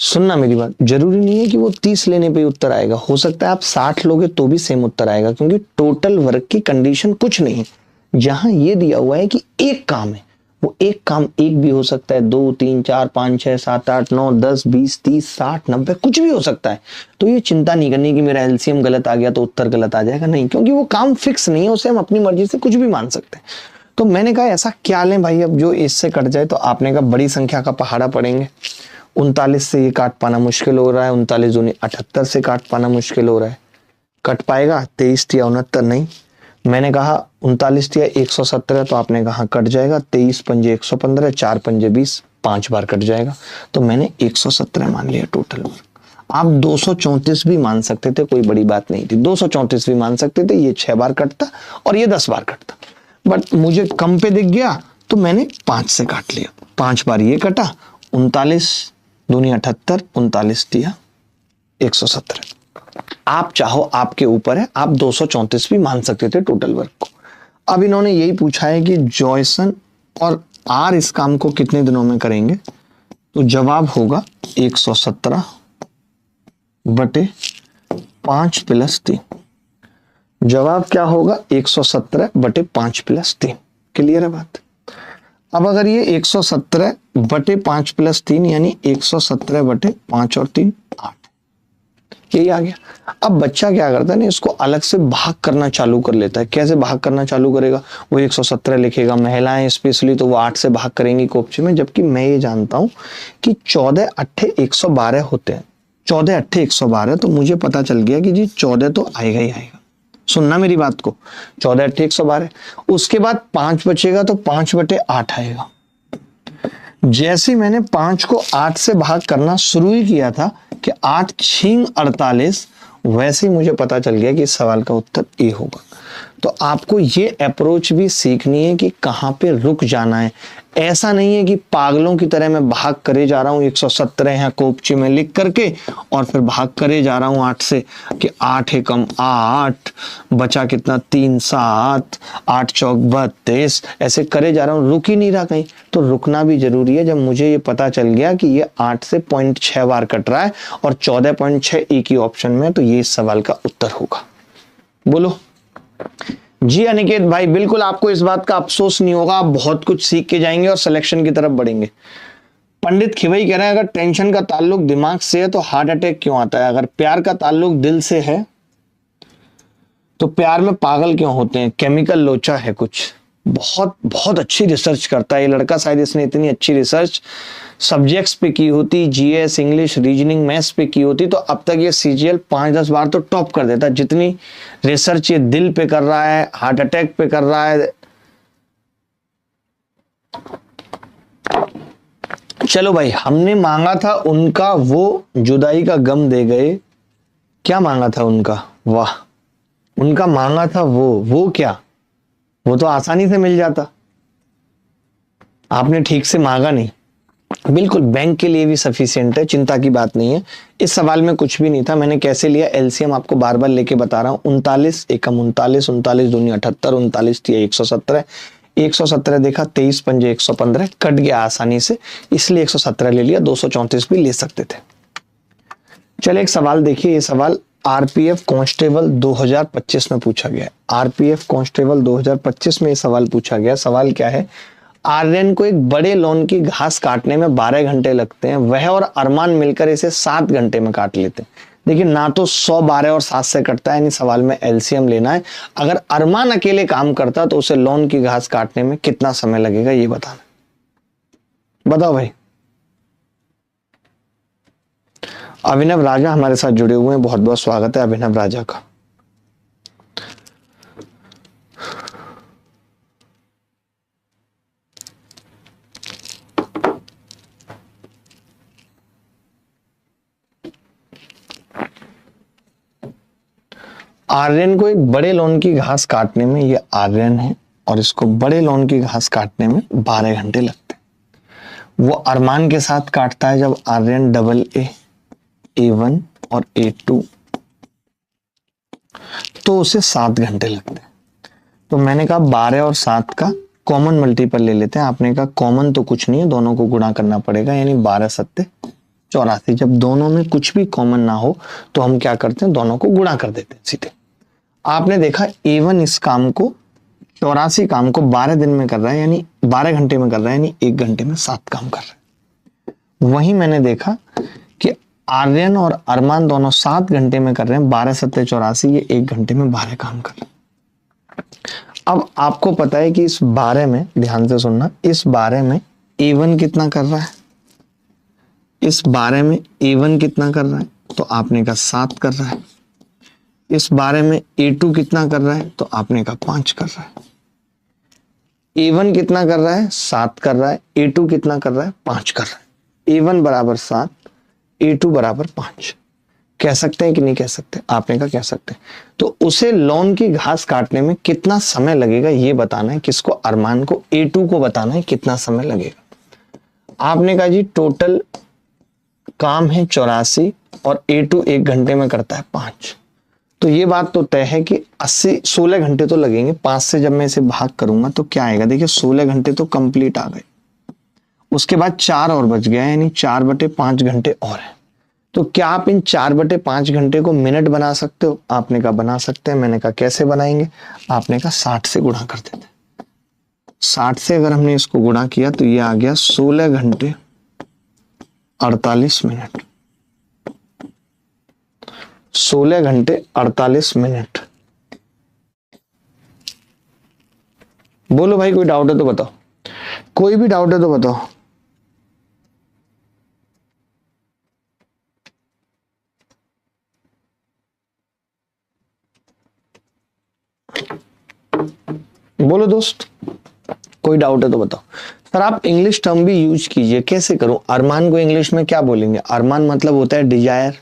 सुनना मेरी बात, जरूरी नहीं है कि वो 30 लेने पे ही उत्तर आएगा। हो सकता है आप 60 लोगे तो भी सेम उत्तर आएगा, क्योंकि टोटल वर्क की कंडीशन कुछ नहीं है। जहां ये दिया हुआ है कि एक काम है, वो एक काम एक भी हो सकता है, 2 3 4 5 6 7 8 9 10 20 30 60 90 कुछ भी हो सकता है। तो ये चिंता नहीं करनी कि मेरा एलसीएम गलत आ गया तो उत्तर गलत आ जाएगा, नहीं, क्योंकि वो काम फिक्स नहीं है, उसे हम अपनी मर्जी से कुछ भी मान सकते हैं। तो मैंने कहा ऐसा क्या लें भाई अब जो इससे कट जाए, तो आपने कहा बड़ी संख्या का पहाड़ा पड़ेंगे। 39 से ये काट पाना मुश्किल हो रहा है, 39 दूनी 78 से काट पाना मुश्किल हो रहा है। कट पाएगा 23 या 69? नहीं। मैंने कहा 39 या 117, तो आपने कहा कट जाएगा। 23 पंजे 115, 4 पंजे 20, 5 बार कट जाएगा, तो मैंने 117 मान लिया टोटल। आप 234 भी मान सकते थे, कोई बड़ी बात नहीं थी, 234 भी मान सकते थे, ये 6 बार कटता और ये 10 बार कटता, बट मुझे कम पे दिख गया तो मैंने 5 से काट लिया। 5 बार ये कटा, 39 दूनी 78, 39 दिया 117। आप चाहो, आपके ऊपर है, आप 234 भी मान सकते थे टोटल वर्क को। अब इन्होंने यही पूछा है कि जॉयसन और आर इस काम को कितने दिनों में करेंगे, तो जवाब होगा 117 बटे 5 + 3। जवाब क्या होगा? 117 बटे 5 + 3। क्लियर है बात? अब अगर ये 117 बटे 5 + 3 यानी 117 बटे 5 और 3 8, यही आ गया। अब बच्चा क्या करता है ना, इसको अलग से भाग करना चालू कर लेता है। कैसे भाग करना चालू करेगा? वो 117 लिखेगा, महिलाएं स्पेशली तो वो 8 से भाग करेंगी कोपचे में, जबकि मैं ये जानता हूं कि 14 8 112 होते हैं। 14 8 112, तो मुझे पता चल गया कि जी 14 तो आएगा ही आएगा। सुनना मेरी बात को, 14 8 112, उसके बाद 5 बचेगा तो 5 बटे 8 आएगा। जैसे मैंने 5 को 8 से भाग करना शुरू ही किया था कि 8 छींग 48, वैसे ही मुझे पता चल गया कि इस सवाल का उत्तर ए होगा। तो आपको ये अप्रोच भी सीखनी है कि कहाँ पे रुक जाना है। ऐसा नहीं है कि पागलों की तरह मैं भाग करे जा रहा हूँ 117 यहाँ कोपची में लिख करके और फिर भाग करे जा रहा हूँ 8 से कि 8 है कम 8, बचा कितना 3 7, 8 चौक 32, ऐसे करे जा रहा हूँ, रुक ही नहीं रहा कहीं। तो रुकना भी जरूरी है। जब मुझे ये पता चल गया कि ये 8 से 0.6 बार कट रहा है और 14.6 एक ही ऑप्शन में, तो ये इस सवाल का उत्तर होगा। बोलो जी अनिकेत भाई, बिल्कुल आपको इस बात का अफसोस नहीं होगा, आप बहुत कुछ सीख के जाएंगे और सिलेक्शन की तरफ बढ़ेंगे। पंडित खिवई कह रहे हैं अगर टेंशन का ताल्लुक दिमाग से है तो हार्ट अटैक क्यों आता है? अगर प्यार का ताल्लुक दिल से है तो प्यार में पागल क्यों होते हैं? केमिकल लोचा है कुछ, बहुत बहुत अच्छी रिसर्च करता है ये लड़का। शायद इसने इतनी अच्छी रिसर्च सब्जेक्ट्स पे की होती, जीएस इंग्लिश रीजनिंग मैथ्स पे की होती, तो अब तक ये सीजीएल 5-10 बार तो टॉप कर देता। जितनी रिसर्च ये दिल पे कर रहा है, हार्ट अटैक पे कर रहा है। चलो भाई, हमने मांगा था उनका वो जुदाई का गम दे गए। क्या मांगा था उनका? वाह, उनका मांगा था वो क्या? वो तो आसानी से मिल जाता, आपने ठीक से मांगा नहीं। बिल्कुल बैंक के लिए भी सफिशिएंट है, चिंता की बात नहीं है। इस सवाल में कुछ भी नहीं था। मैंने कैसे लिया, एलसीएम आपको बार बार लेके बता रहा हूँ। 39 एकम 39, 39 दूनी 78, 39 थी 117, 117 देखा, 23 पंजे 115, कट गया आसानी से, इसलिए 117 ले लिया। 234 भी ले सकते थे। चलिए एक सवाल देखिए, ये सवाल आरपीएफ कांस्टेबल 2025 में पूछा गया है। आरपीएफ कांस्टेबल 2025 में ये सवाल पूछा गया। सवाल क्या है, आर्यन को एक बड़े लॉन की घास काटने में 12 घंटे लगते हैं, वह और अरमान मिलकर इसे 7 घंटे में काट लेते हैं। देखिए ना तो 100 12 और 7 से कटता है, यानी सवाल में एलसीएम लेना है। अगर अरमान अकेले काम करता तो उसे लॉन की घास काटने में कितना समय लगेगा ये बताना। बताओ भाई। अभिनव राजा हमारे साथ जुड़े हुए हैं, बहुत बहुत स्वागत है अभिनव राजा का। आर्यन को एक बड़े लॉन की घास काटने में, ये आर्यन है और इसको बड़े लॉन की घास काटने में 12 घंटे लगते हैं। वो अरमान के साथ काटता है जब आर्यन डबल A1 और A2, तो उसे 7 घंटे लगते हैं। तो मैंने कहा 12 और 7 का कॉमन मल्टीपल ले लेते हैं। आपने कहा कॉमन तो कुछ नहीं है, दोनों को गुणा करना पड़ेगा, यानी 12 सत्ते 84। जब दोनों में कुछ भी कॉमन ना हो तो हम क्या करते हैं, दोनों को गुणा कर देते हैं सीधे। आपने देखा A1 इस काम को 84 काम को 12 दिन में कर रहा है, यानी 12 घंटे में कर रहा है, यानी 1 घंटे में 7 काम कर रहा है। वहीं मैंने देखा कि आर्यन और अरमान दोनों 7 घंटे में कर रहे हैं, 12 सत्ते 84, ये 1 घंटे में 12 काम कर रहे हैं। अब आपको पता है कि इस 12 में, ध्यान से सुनना, इस 12 में A1 कितना कर रहा है, इस 12 में A1 कितना कर रहा है, तो आपने कहा 7 कर रहा है। इस 12 में A2 कितना कर रहा है, तो आपने कहा 5 कर रहा है। A1 कितना कर रहा है, 7 कर रहा है। A2 कितना कर रहा है, 5 कर रहा है। A1 बराबर 7, A2 बराबर 5। कह सकते हैं कि नहीं कह सकते, आपने कहा कह सकते हैं। तो उसे लॉन की घास काटने में कितना समय लगेगा ये बताना है। किसको, अरमान को। A2 को बताना है कितना समय लगेगा। आपने कहा जी टोटल काम है 84 और A2 1 घंटे में करता है 5। तो ये बात तो तय है कि 16 घंटे तो लगेंगे। 5 से जब मैं इसे भाग करूंगा तो क्या आएगा, देखिए 16 घंटे तो कंप्लीट आ गए। उसके बाद 4 और बच गया, यानी 4/5 घंटे और है। तो क्या आप इन 4/5 घंटे को मिनट बना सकते हो? आपने कहा बना सकते हैं। मैंने कहा कैसे बनाएंगे? आपने कहा 60 से गुणा कर देते। 60 से अगर हमने इसको गुणा किया तो ये आ गया 16 घंटे 48 मिनट। 16 घंटे 48 मिनट। बोलो भाई, कोई डाउट है तो बताओ, कोई भी डाउट है तो बताओ। बोलो दोस्त, कोई डाउट है तो बताओ। सर आप इंग्लिश टर्म भी यूज कीजिए। कैसे करूं? अरमान को इंग्लिश में क्या बोलेंगे? अरमान मतलब होता है डिजायर।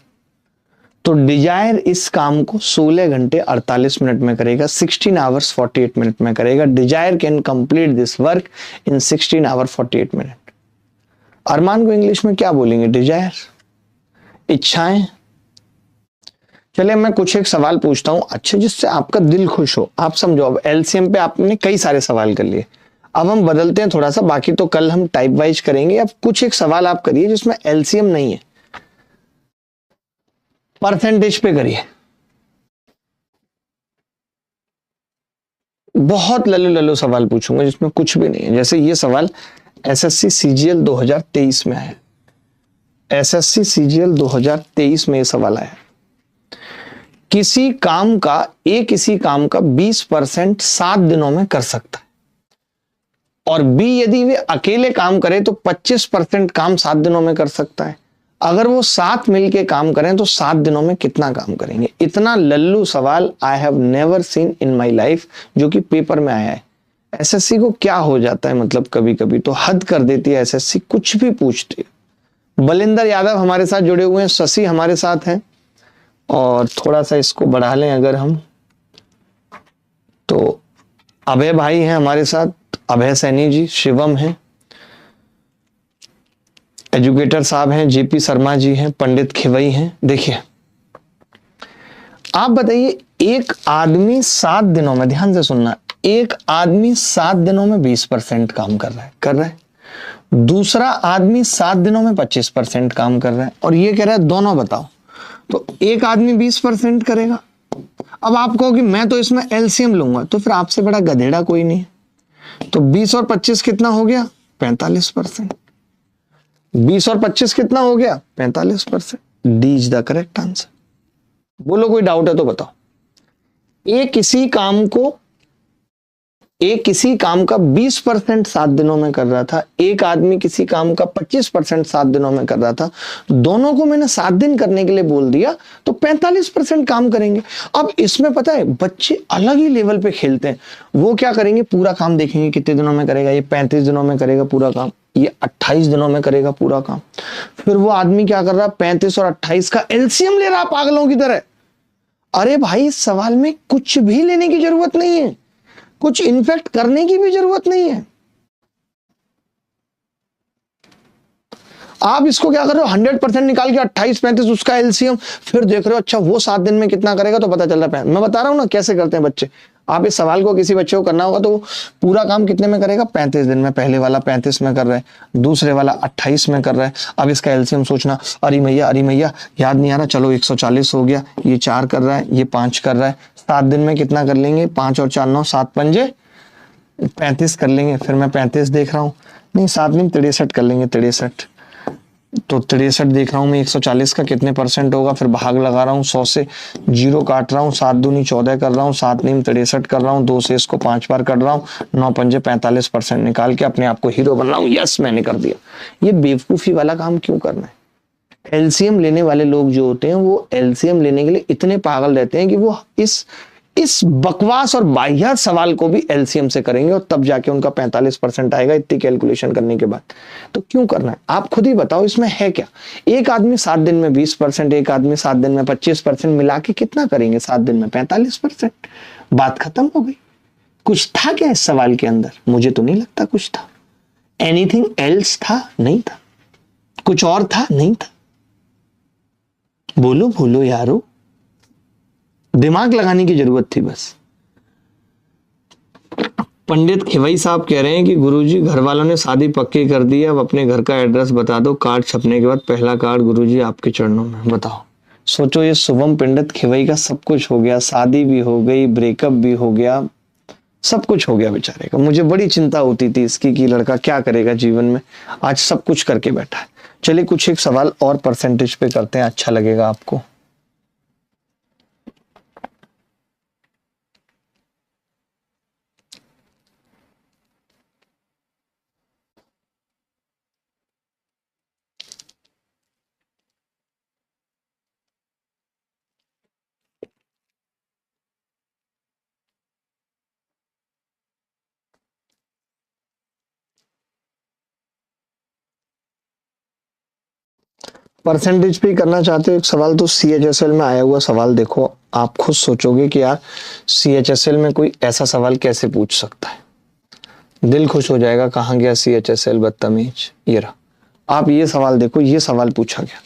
तो डिजायर इस काम को 16 घंटे 48 मिनट में करेगा, 16 आवर्स 48 मिनट में करेगा। Desire can complete this work in 16 hour 48 minute. Armaan को इंग्लिश में क्या बोलेंगे? डिजायर, इच्छाएं। चलिए मैं कुछ एक सवाल पूछता हूं अच्छे, जिससे आपका दिल खुश हो। आप समझो, अब एलसीएम पे आपने कई सारे सवाल कर लिए, अब हम बदलते हैं थोड़ा सा। बाकी तो कल हम टाइप वाइज करेंगे। अब कुछ एक सवाल आप करिए जिसमें एलसीएम नहीं है, परसेंटेज पे करिए। बहुत लल्लू लल्लू सवाल पूछूंगा जिसमें कुछ भी नहीं है। जैसे ये सवाल एसएससी सीजीएल 2023 में आया। एसएससी सीजीएल 2023 में ये सवाल आया, किसी काम का 20% 7 दिनों में कर सकता है, और बी यदि वे अकेले काम करे तो 25% काम 7 दिनों में कर सकता है। अगर वो 7 मिलके काम करें तो 7 दिनों में कितना काम करेंगे? इतना लल्लू सवाल I have never seen in my life, जो कि पेपर में आया है। एसएससी को क्या हो जाता है, मतलब कभी कभी तो हद कर देती है एसएससी, कुछ भी पूछती है। बलिंदर यादव हमारे साथ जुड़े हुए हैं, शशि हमारे साथ हैं, और थोड़ा सा इसको बढ़ा लें अगर हम, तो अभय भाई हैं हमारे साथ, अभय सैनी जी, शिवम हैं, एजुकेटर साहब हैं, जेपी शर्मा जी हैं, पंडित खिवई हैं। देखिए आप बताइए, एक आदमी 7 दिनों में, ध्यान से सुनना, एक आदमी 7 दिनों में 20% काम कर रहा है, दूसरा आदमी 7 दिनों में 25% काम कर रहा है, और ये कह रहा है दोनों बताओ। तो एक आदमी 20% करेगा। अब आप कहो कि मैं तो इसमें एलसीएम लूंगा, तो फिर आपसे बड़ा गधेड़ा कोई नहीं है। तो 20 और 25 कितना हो गया? 45%। 20 और 25 कितना हो गया? 45%। D is the correct answer. बोलो कोई डाउट है तो बताओ। एक किसी काम का 20% 7 दिनों में कर रहा था, एक आदमी किसी काम का 25% 7 दिनों में कर रहा था। दोनों को मैंने 7 दिन करने के लिए बोल दिया, तो 45% काम करेंगे। अब इसमें पता है बच्चे अलग ही लेवल पे खेलते हैं। वो क्या करेंगे, पूरा काम देखेंगे कितने दिनों में करेगा। ये 35 दिनों में करेगा पूरा काम, ये 28 दिनों में करेगा पूरा काम। फिर वो आदमी क्या कर रहा है, 35 और 28 का एलसीएम ले रहा पागलों की तरह। अरे भाई, सवाल में कुछ भी लेने की जरूरत नहीं है, कुछ इन्फेक्ट करने की भी जरूरत नहीं है। आप इसको क्या कर रहे हो, 100% निकाल के 28 35 उसका एलसीएम, फिर देख रहे हो अच्छा वो 7 दिन में कितना करेगा, तो पता चल रहा है। मैं बता रहा हूं ना कैसे करते हैं बच्चे। आप इस सवाल को किसी बच्चे को करना होगा तो पूरा काम कितने में करेगा, 35 दिन में। पहले वाला 35 में कर रहा है, दूसरे वाला 28 में कर रहा है। अब इसका एलसीएम सोचना, अरे मैया याद नहीं आ रहा, चलो 140 हो गया। ये 4 कर रहा है, ये 5 कर रहा है। 7 दिन में कितना कर लेंगे, 5 और 4 9, 7 पंजे 35 कर लेंगे। फिर मैं 35 देख रहा हूँ, नहीं 7 दिन 63 कर लेंगे, 63। तो 63 देख रहा हूं मैं, 140 का कितने % होगा, फिर भाग लगा रहा हूं 100 से, 0 काट रहा हूं, 7 दूनी 14 कर रहा हूं, 7 नीम 63 कर रहा हूं, 2 से इसको 5 बार कर रहा हूं, 9 पंजे 45% निकाल के अपने आप को हीरो बन रहा हूं। यस, मैंने कर दिया। ये बेवकूफी वाला काम क्यों करना है? एलसीएम लेने वाले लोग जो होते हैं वो एलसीएम लेने के लिए इतने पागल रहते हैं कि वो इस बकवास और बाह्यात सवाल को भी एलसीएम से करेंगे, और तब जाके उनका 45% आएगा इतनी कैलकुलेशन करने के बाद। तो क्यों करना है, आप खुद ही बताओ इसमें है क्या। एक आदमी 7 दिन में 20%, एक आदमी 7 दिन में 25%, मिला के कितना करेंगे 7 दिन में? 45%। बात खत्म हो गई। कुछ था क्या इस सवाल के अंदर? मुझे तो नहीं लगता कुछ था। एनीथिंग एल्स था? नहीं था। कुछ और था? नहीं था। बोलो यारो, दिमाग लगाने की जरूरत थी बस। पंडित खिवई साहब कह रहे हैं कि गुरुजी घर वालों ने शादी पक्की कर दी है, अब अपने घर का एड्रेस बता दो, कार्ड छपने के बाद पहला कार्ड गुरुजी आपके चरणों में। बताओ, सोचो, ये शुभम पंडित खिवई का सब कुछ हो गया, शादी भी हो गई, ब्रेकअप भी हो गया, सब कुछ हो गया बेचारे का। मुझे बड़ी चिंता होती थी इसकी कि लड़का क्या करेगा जीवन में, आज सब कुछ करके बैठा है। चलिए कुछ एक सवाल और परसेंटेज पे करते हैं, अच्छा लगेगा आपको। परसेंटेज पे करना चाहते हो एक सवाल, तो सीएचएसएल में आया हुआ सवाल देखो। आप खुद सोचोगे कि यार सीएचएसएल में कोई ऐसा सवाल कैसे पूछ सकता है, दिल खुश हो जाएगा। कहां गया सीएचएसएल बदतमीज, ये रहा। आप ये सवाल देखो, ये सवाल पूछा गया।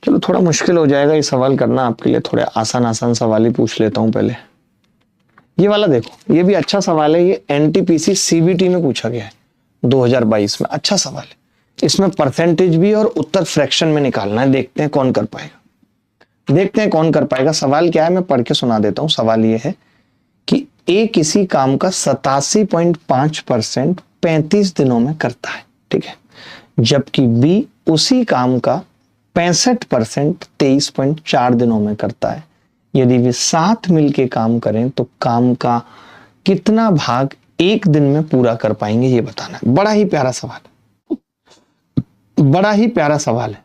चलो थोड़ा मुश्किल हो जाएगा ये सवाल करना आपके लिए, थोड़े आसान सवाल ही पूछ लेता हूं पहले। ये वाला देखो, ये भी अच्छा सवाल है। ये एनटीपीसी सीबीटी में पूछा गया है 2022 में। अच्छा सवाल है, इसमें परसेंटेज भी और उत्तर फ्रैक्शन में निकालना है। देखते हैं कौन कर पाएगा। सवाल क्या है, मैं पढ़ के सुना देता हूं। सवाल ये है कि ए किसी काम का 87.5% 35 दिनों में करता है, ठीक है, जबकि बी उसी काम का 65% 23.4 दिनों में करता है। यदि वे साथ मिलके काम करें तो काम का कितना भाग एक दिन में पूरा कर पाएंगे, ये बताना है। बड़ा ही प्यारा सवाल है।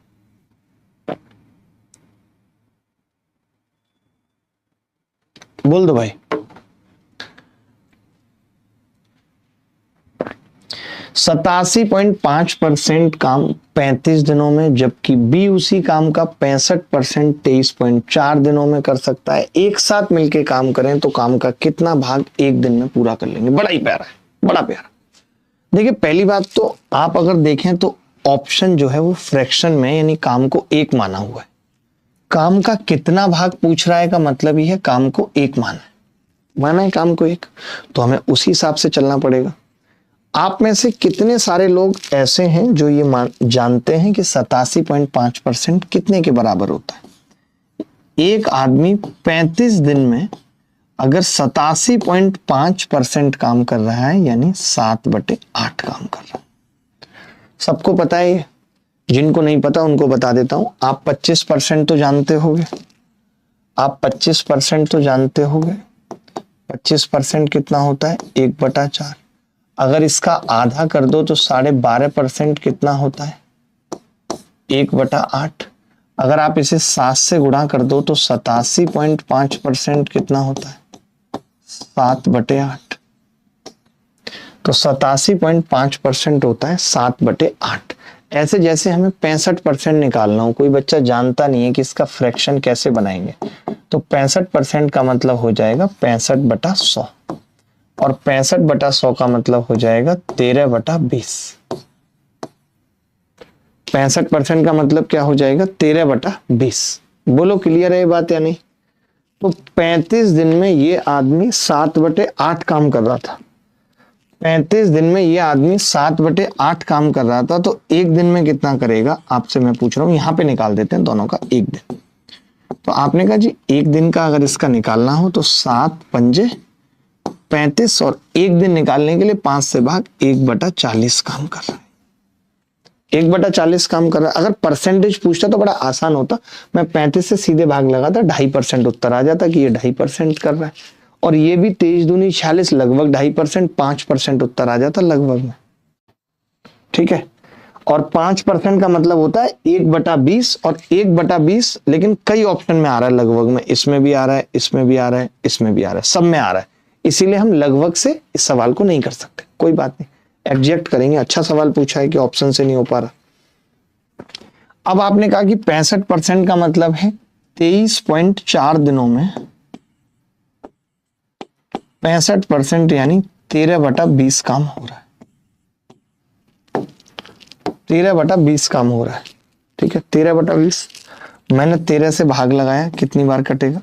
बोल दो भाई। 87.5% काम 35 दिनों में, जबकि बी उसी काम का 65% 23.4 दिनों में कर सकता है। एक साथ मिलके काम करें तो काम का कितना भाग एक दिन में पूरा कर लेंगे? बड़ा ही प्यारा है, बड़ा प्यारा। देखिए पहली बात तो आप अगर देखें तो ऑप्शन जो है वो फ्रैक्शन में यानी काम को एक माना हुआ है। काम का कितना भाग पूछ रहा है का मतलब ही है काम को एक माना है काम को एक, तो हमें उसी हिसाब से चलना पड़ेगा। आप में से कितने सारे लोग ऐसे हैं जो ये जानते हैं कि 87.5% कितने के बराबर होता है? एक आदमी 35 दिन में अगर 87.5% काम कर रहा है यानी 7/8 काम कर रहा है। सबको पता है ये, जिनको नहीं पता उनको बता देता हूं। आप 25% तो जानते होंगे, आप 25% तो जानते होंगे। 25% कितना होता है? 1/4। अगर इसका आधा कर दो तो 12.5% कितना होता है? 1/8। अगर आप इसे 7 से गुणा कर दो तो 87.5% कितना होता है? 7/8। तो 87.5% होता है 7/8। ऐसे जैसे हमें 65% निकालना हो, कोई बच्चा जानता नहीं है कि इसका फ्रैक्शन कैसे बनाएंगे, तो 65% का मतलब हो जाएगा 65/100 और 65/100 का मतलब हो जाएगा 13/20। 65% का मतलब क्या हो जाएगा? 13/20। बोलो क्लियर है ये बात या नहीं? तो 35 दिन में ये आदमी 7/8 काम कर रहा था। 35 दिन में ये आदमी 7/8 काम कर रहा था, तो एक दिन में कितना करेगा? आपसे मैं पूछ रहा हूं, यहां पे निकाल देते हैं दोनों का एक दिन। तो आपने कहा जी एक दिन का अगर इसका निकालना हो तो 7×5 = 35 और एक दिन निकालने के लिए 5 से भाग 1/40 काम कर रहा है। 1/40 काम कर रहा है। अगर परसेंटेज पूछता तो बड़ा आसान होता, मैं 35 से सीधे भाग लगाता, 2.5% उत्तर आ जाता कि ये 2.5% कर रहा है। और ये भी 23 दूनी 46, लगभग 2.5%, 5% उत्तर आ जाता लगभग में। ठीक है, और 5% का मतलब होता है 1/20 और 1/20, लेकिन कई ऑप्शन में आ रहा है लगभग में, इसमें भी आ रहा है, इसमें भी आ रहा है, इसमें भी आ रहा है, सब में आ रहा है। इसीलिए हम लगभग से इस सवाल को नहीं कर सकते। कोई बात नहीं, एडजस्ट करेंगे। अच्छा सवाल पूछा है कि ऑप्शन से नहीं हो पा रहा। अब आपने कहा कि 65% का मतलब है 23.4 दिनों में 65% यानी 13/20 काम हो रहा है। 13/20 काम हो रहा है। ठीक है, 13/20 मैंने 13 से भाग लगाया, कितनी बार कटेगा?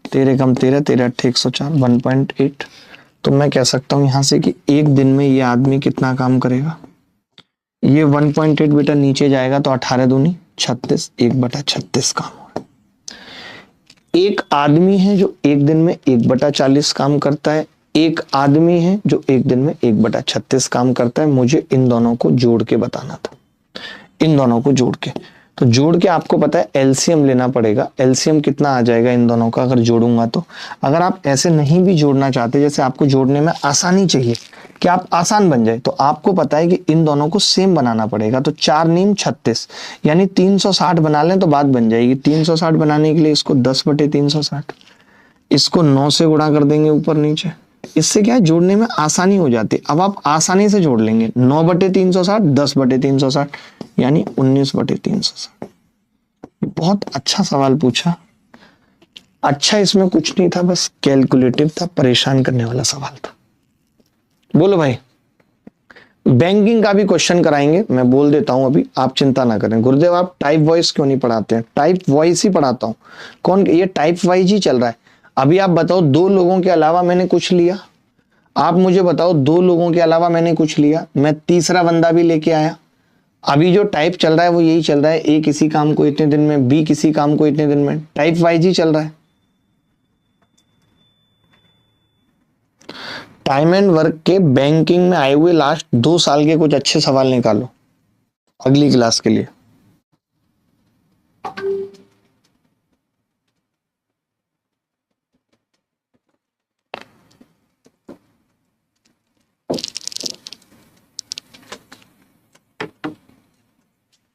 13 कम 13, 13 × 104, 1.8। तो मैं कह सकता हूं यहां से कि एक दिन में ये आदमी कितना काम करेगा? ये 1.8 बेटा नीचे जाएगा तो 18 दूनी 36, 1/36 काम हो रहा है। एक आदमी है जो एक दिन में 1/40 काम करता है, एक आदमी है जो एक दिन में 1/36 काम करता है। मुझे इन दोनों को जोड़ के बताना था, इन दोनों को जोड़ के। तो जोड़ के आपको पता है एलसीएम लेना पड़ेगा। एलसीएम कितना आ जाएगा इन दोनों का अगर जोड़ूंगा तो? अगर आप ऐसे नहीं भी जोड़ना चाहते, जैसे आपको जोड़ने में आसानी चाहिए कि आप आसान बन जाए, तो आपको पता है कि इन दोनों को सेम बनाना पड़ेगा। तो 4 × 36 यानी 360 बना लें तो बात बन जाएगी। 360 बनाने के लिए इसको 10/360, इसको 9 से गुणा कर देंगे ऊपर नीचे। इससे क्या है, जोड़ने में आसानी हो जाती है। अब आप आसानी से जोड़ लेंगे 9/360, 10/360 यानी 19/360। बहुत अच्छा सवाल पूछा। अच्छा इसमें कुछ नहीं था, बस कैलकुलेटिव था, परेशान करने वाला सवाल था। बोलो भाई, बैंकिंग का भी क्वेश्चन कराएंगे, मैं बोल देता हूं अभी, आप चिंता ना करें। गुरुदेव आप टाइप वॉइस क्यों नहीं पढ़ाते हैं? टाइप वॉइस ही पढ़ाता हूं। कौन? ये टाइप वाइज ही चल रहा है। अभी आप बताओ 2 लोगों के अलावा मैंने कुछ लिया? आप मुझे बताओ 2 लोगों के अलावा मैंने कुछ लिया? मैं तीसरा बंदा भी लेके आया। अभी जो टाइप चल रहा है वो यही चल रहा है, ए किसी काम को इतने दिन में, बी किसी काम को इतने दिन में, टाइप वाइज ही चल रहा है। टाइम एंड वर्क के बैंकिंग में आए हुए लास्ट 2 साल के कुछ अच्छे सवाल निकालो अगली क्लास के लिए।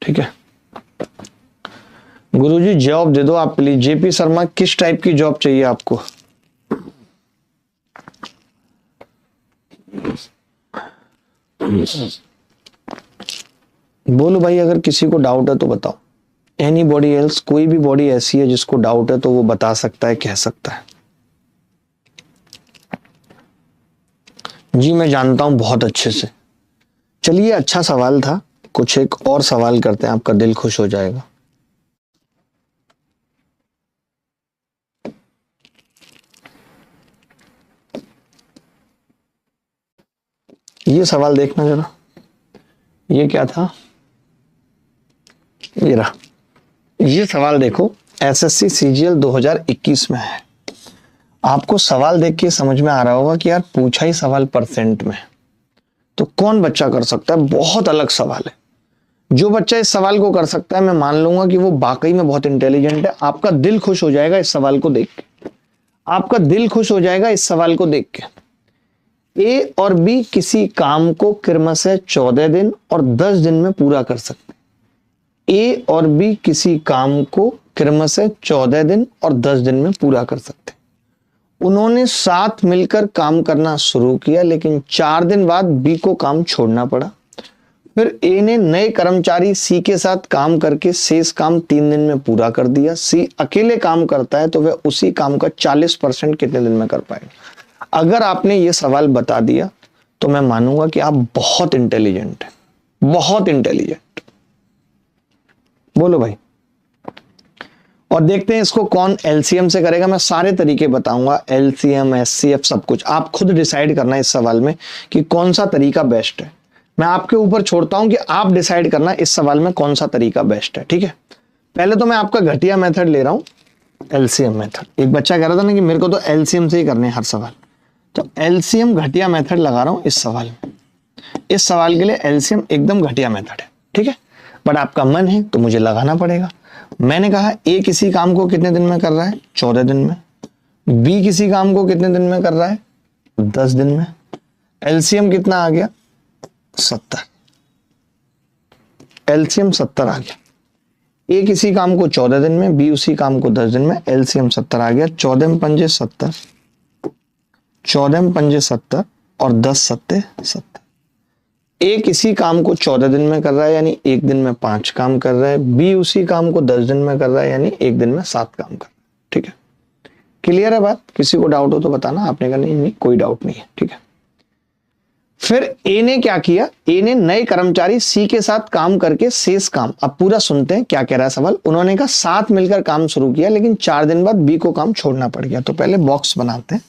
ठीक है गुरुजी, जॉब दे दो आप प्लीज। जेपी शर्मा, किस टाइप की जॉब चाहिए आपको? बोलो भाई, अगर किसी को डाउट है तो बताओ। एनी बॉडी एल्स, कोई भी बॉडी ऐसी है जिसको डाउट है तो वो बता सकता है, कह सकता है। जी मैं जानता हूं बहुत अच्छे से। चलिए, अच्छा सवाल था, कुछ एक और सवाल करते हैं, आपका दिल खुश हो जाएगा। ये सवाल देखना जरा, ये क्या था, ये रहा। ये सवाल देखो, एसएससी सीजीएल 2021 में है। आपको सवाल देख के समझ में आ रहा होगा कि यार पूछा ही सवाल परसेंट में, तो कौन बच्चा कर सकता है। बहुत अलग सवाल है। जो बच्चा इस सवाल को कर सकता है, मैं मान लूंगा कि वो वाकई में बहुत इंटेलिजेंट है। आपका दिल खुश हो जाएगा इस सवाल को देख के, आपका दिल खुश हो जाएगा इस सवाल को देख के। ए और बी किसी काम को क्रमशः 14 दिन और 10 दिन में पूरा कर सकते हैं। ए और बी किसी काम को क्रमशः 14 दिन और 10 दिन में पूरा कर सकते हैं। उन्होंने साथ मिलकर काम करना शुरू किया, लेकिन 4 दिन बाद बी को काम छोड़ना पड़ा। फिर ए ने नए कर्मचारी सी के साथ काम करके शेष काम 3 दिन में पूरा कर दिया। सी अकेले काम करता है तो वह उसी काम का 40% कितने दिन में कर पाएगा। अगर आपने ये सवाल बता दिया तो मैं मानूंगा कि आप बहुत इंटेलिजेंट हैं, बहुत इंटेलिजेंट। बोलो भाई। और देखते हैं इसको कौन एलसीएम से करेगा। मैं सारे तरीके बताऊंगा, एलसीएम, एचसीएफ, सब कुछ। आप खुद डिसाइड करना इस सवाल में कि कौन सा तरीका बेस्ट है। मैं आपके ऊपर छोड़ता हूं कि आप डिसाइड करना इस सवाल में कौन सा तरीका बेस्ट है, ठीक है। पहले तो मैं आपका घटिया मेथड ले रहा हूं, एलसीएम मेथड। एक बच्चा कह रहा था ना कि मेरे को तो एलसीएम से ही करने हर सवाल, तो एलसीएम घटिया मेथड लगा रहा हूं इस सवाल में। इस सवाल के लिए एलसीएम एकदम घटिया मेथड है, ठीक है। बट आपका मन है तो मुझे लगाना पड़ेगा। मैंने कहा ए किसी काम को कितने दिन में कर रहा है, 14 दिन में। बी किसी काम को कितने दिन में कर रहा है, 10 दिन में। एलसीएम कितना आ गया, 70। एलसीएम 70 आ गया। ए किसी काम को 14 दिन में, बी उसी काम को 10 दिन में। एलसीएम 70 आ गया। 14 में पंजे 70, 14 में पंजे 70 और 10 सत्ते 70। ए किसी काम को 14 दिन में कर रहा है, यानी एक दिन में 5 काम कर रहा है। बी उसी काम को 10 दिन में कर रहा है, यानी एक दिन में 7 काम कर रहा है, ठीक है। क्लियर है बात? किसी को डाउट हो तो बताना। आपने कहा नहीं नहीं कोई डाउट नहीं है, ठीक है। फिर ए ने क्या किया, ए ने नए कर्मचारी सी के साथ काम करके शेष काम, अब पूरा सुनते हैं क्या कह रहा है सवाल। उन्होंने कहा साथ मिलकर काम शुरू किया, लेकिन 4 दिन बाद बी को काम छोड़ना पड़ गया। तो पहले बॉक्स बनाते हैं।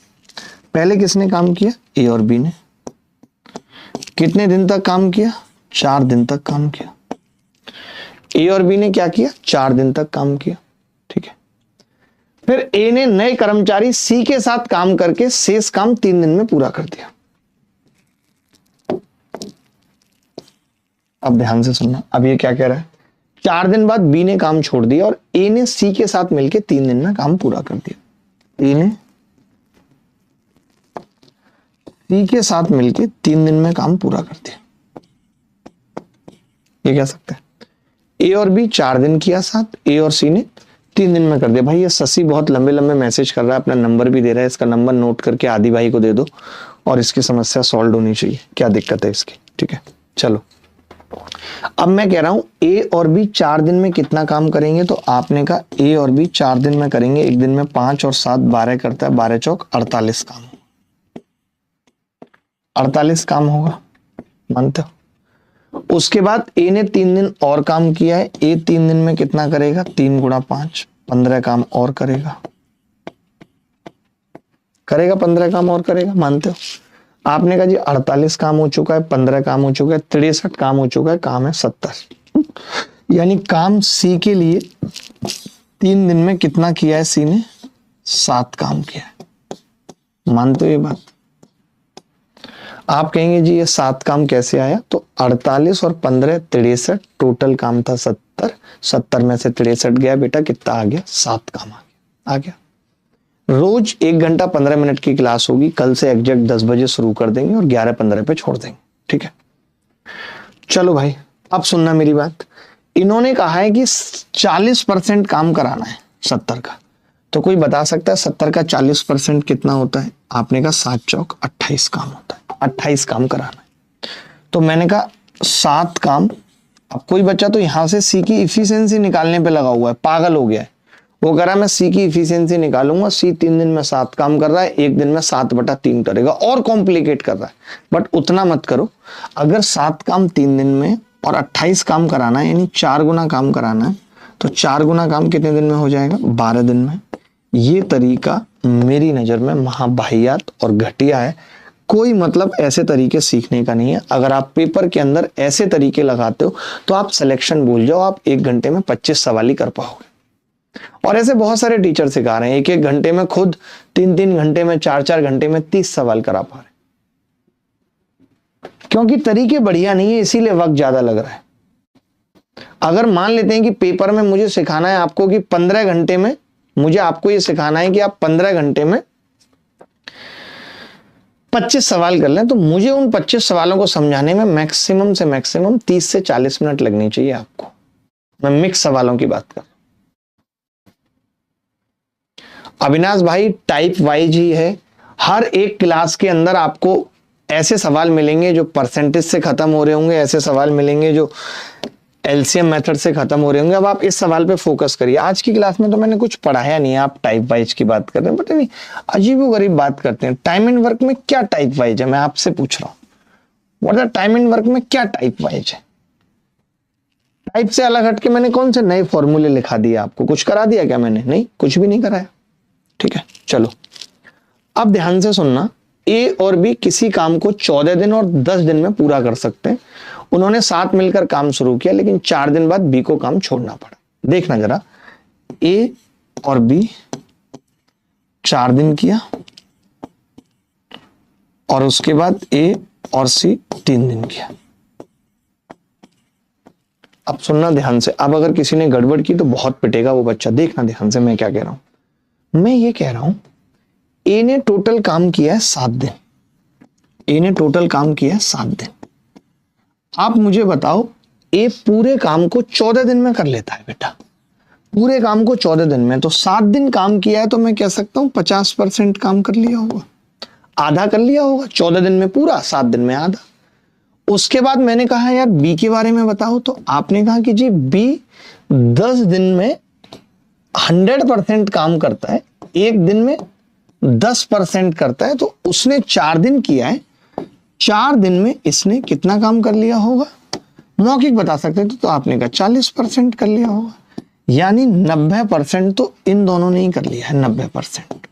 पहले किसने काम किया, ए और बी ने। कितने दिन तक काम किया, 4 दिन तक काम किया। ए और बी ने क्या किया, 4 दिन तक काम किया, ठीक है। फिर ए ने नए कर्मचारी सी के साथ काम करके शेष काम 3 दिन में पूरा कर दिया। अब ध्यान से सुनना, अब ये क्या कह रहा है, 4 दिन बाद बी ने काम छोड़ दिया और ए ने सी के साथ मिलकर 3 दिन में काम पूरा कर दिया। ए ने सी के साथ मिलकर 3 दिन में काम पूरा कर दिया। ये कह सकते हैं ए और बी 4 दिन किया साथ, ए और सी ने 3 दिन में कर दिया। भाई ये शशि बहुत लंबे लंबे मैसेज कर रहा है, अपना नंबर भी दे रहा है। इसका नंबर नोट करके आदि भाई को दे दो और इसकी समस्या सॉल्व होनी चाहिए। क्या दिक्कत है इसकी, ठीक है। चलो अब मैं कह रहा हूं ए और बी 4 दिन में कितना काम करेंगे, तो आपने कहा ए और बी 4 दिन में करेंगे। एक दिन में 5 और 7 12 करता है, 12 चौक 48 काम, 48 काम होगा, मानते हो। उसके बाद ए ने 3 दिन और काम किया है। ए 3 दिन में कितना करेगा, 3 गुणा 5 15 काम और करेगा, 15 काम और करेगा, मानते हो। आपने कहा जी 48 काम हो चुका है, 15 काम हो चुका है, 63 काम हो चुका है, काम है 70। यानी काम सी के लिए 3 दिन में कितना किया है, सी ने 7 काम किया है, मानते हो ये बात। आप कहेंगे जी ये 7 काम कैसे आया, तो 48 और 15 63, टोटल काम था 70, 70 में से 63 गया बेटा, कितना आ गया, 7 काम आ गया। रोज 1 घंटा 15 मिनट की क्लास होगी। कल से एग्जैक्ट 10 बजे शुरू कर देंगे और 11:15 पे छोड़ देंगे, ठीक है। चलो भाई अब सुनना मेरी बात। इन्होंने कहा है कि 40% काम कराना है 70 का, तो कोई बता सकता है 70 का 40% कितना होता है। आपने कहा 7 चौक 28 काम होता है, 28 काम कराना है। तो मैंने कहा 7 काम अब कोई बच्चा तो यहां से सी की इफिशियंसी निकालने पे लगा हुआ है, पागल हो गया है। वो कह रहा है मैं सी की इफिशियंसी निकालूंगा, सी 3 दिन में 7 काम कर रहा है, 1 दिन में 7/3 करेगा, और कॉम्प्लिकेट कर रहा है। बट उतना मत करो। अगर 7 काम 3 दिन में और 28 काम कराना है, यानी 4 गुना काम कराना है, तो 4 गुना काम कितने दिन में हो जाएगा? 12 दिन में। ये तरीका मेरी नजर में महावाहियात और घटिया है। कोई मतलब ऐसे तरीके सीखने का नहीं है। अगर आप पेपर के अंदर ऐसे तरीके लगाते हो तो आप सिलेक्शन भूल जाओ, आप 1 घंटे में 25 सवाल ही कर पाओगे। और ऐसे बहुत सारे टीचर सिखा रहे हैं, 1-1 घंटे में खुद 3-3 घंटे में 4-4 घंटे में 30 सवाल करा पा रहे, क्योंकि तरीके बढ़िया नहीं है, इसीलिए वक्त ज्यादा लग रहा है। अगर मान लेते हैं कि पेपर में मुझे सिखाना है आपको कि 15 घंटे में, मुझे आपको ये सिखाना है कि आप 15 घंटे में 25 सवाल कर लें, तो मुझे उन 25 सवालों को समझाने में मैक्सिमम से मैक्सिमम 30 से 40 मिनट लगनी चाहिए आपको। मैं मिक्स सवालों की बात कर, अविनाश भाई टाइप वाइज ही है। हर एक क्लास के अंदर आपको ऐसे सवाल मिलेंगे जो परसेंटेज से खत्म हो रहे होंगे, ऐसे सवाल मिलेंगे जो एलसीएम मेथड से खत्म हो रहे होंगे। अब आप इस सवाल पे फोकस करिए। आज की क्लास में तो मैंने कुछ पढ़ाया नहीं है, आप टाइप वाइज की बात कर रहे हैं, बट नहीं, अजीबोगरीब बात करते हैं। टाइम एंड वर्क में क्या टाइप वाइज है, मैं आपसे पूछ रहा हूँ। What are time and work में क्या टाइप वाइज है? टाइप से अलग हटके मैंने कौन से नए फॉर्मूले लिखा दिए आपको? कुछ करा दिया क्या मैंने? नहीं, कुछ भी नहीं कराया। ठीक है, चलो अब ध्यान से सुनना। ए और बी किसी काम को 14 दिन और 10 दिन में पूरा कर सकते हैं। उन्होंने साथ मिलकर काम शुरू किया, लेकिन 4 दिन बाद बी को काम छोड़ना पड़ा। देखना जरा, ए और बी 4 दिन किया और उसके बाद ए और सी 3 दिन किया। अब सुनना ध्यान से। अब अगर किसी ने गड़बड़ की तो बहुत पिटेगा वो बच्चा। देखना ध्यान से मैं क्या कह रहा हूं। मैं ये कह रहा हूं, ए ने टोटल काम किया है 7 दिन। ए ने टोटल काम किया है 7 दिन। आप मुझे बताओ, ए पूरे काम को 14 दिन में कर लेता है बेटा, पूरे काम को 14 दिन में, तो 7 दिन काम किया है, तो मैं कह सकता हूं 50% काम कर लिया होगा, आधा कर लिया होगा। 14 दिन में पूरा, 7 दिन में आधा। उसके बाद मैंने कहा यार बी के बारे में बताओ, तो आपने कहा कि जी बी 10 दिन में 100% काम करता है, 1 दिन में 10% करता है, तो उसने 4 दिन किया है। 4 दिन में इसने कितना काम कर लिया होगा? मौखिक बता सकते थे तो आपने कहा 40% कर लिया होगा, यानी 90% तो इन दोनों ने ही कर लिया है। 90%।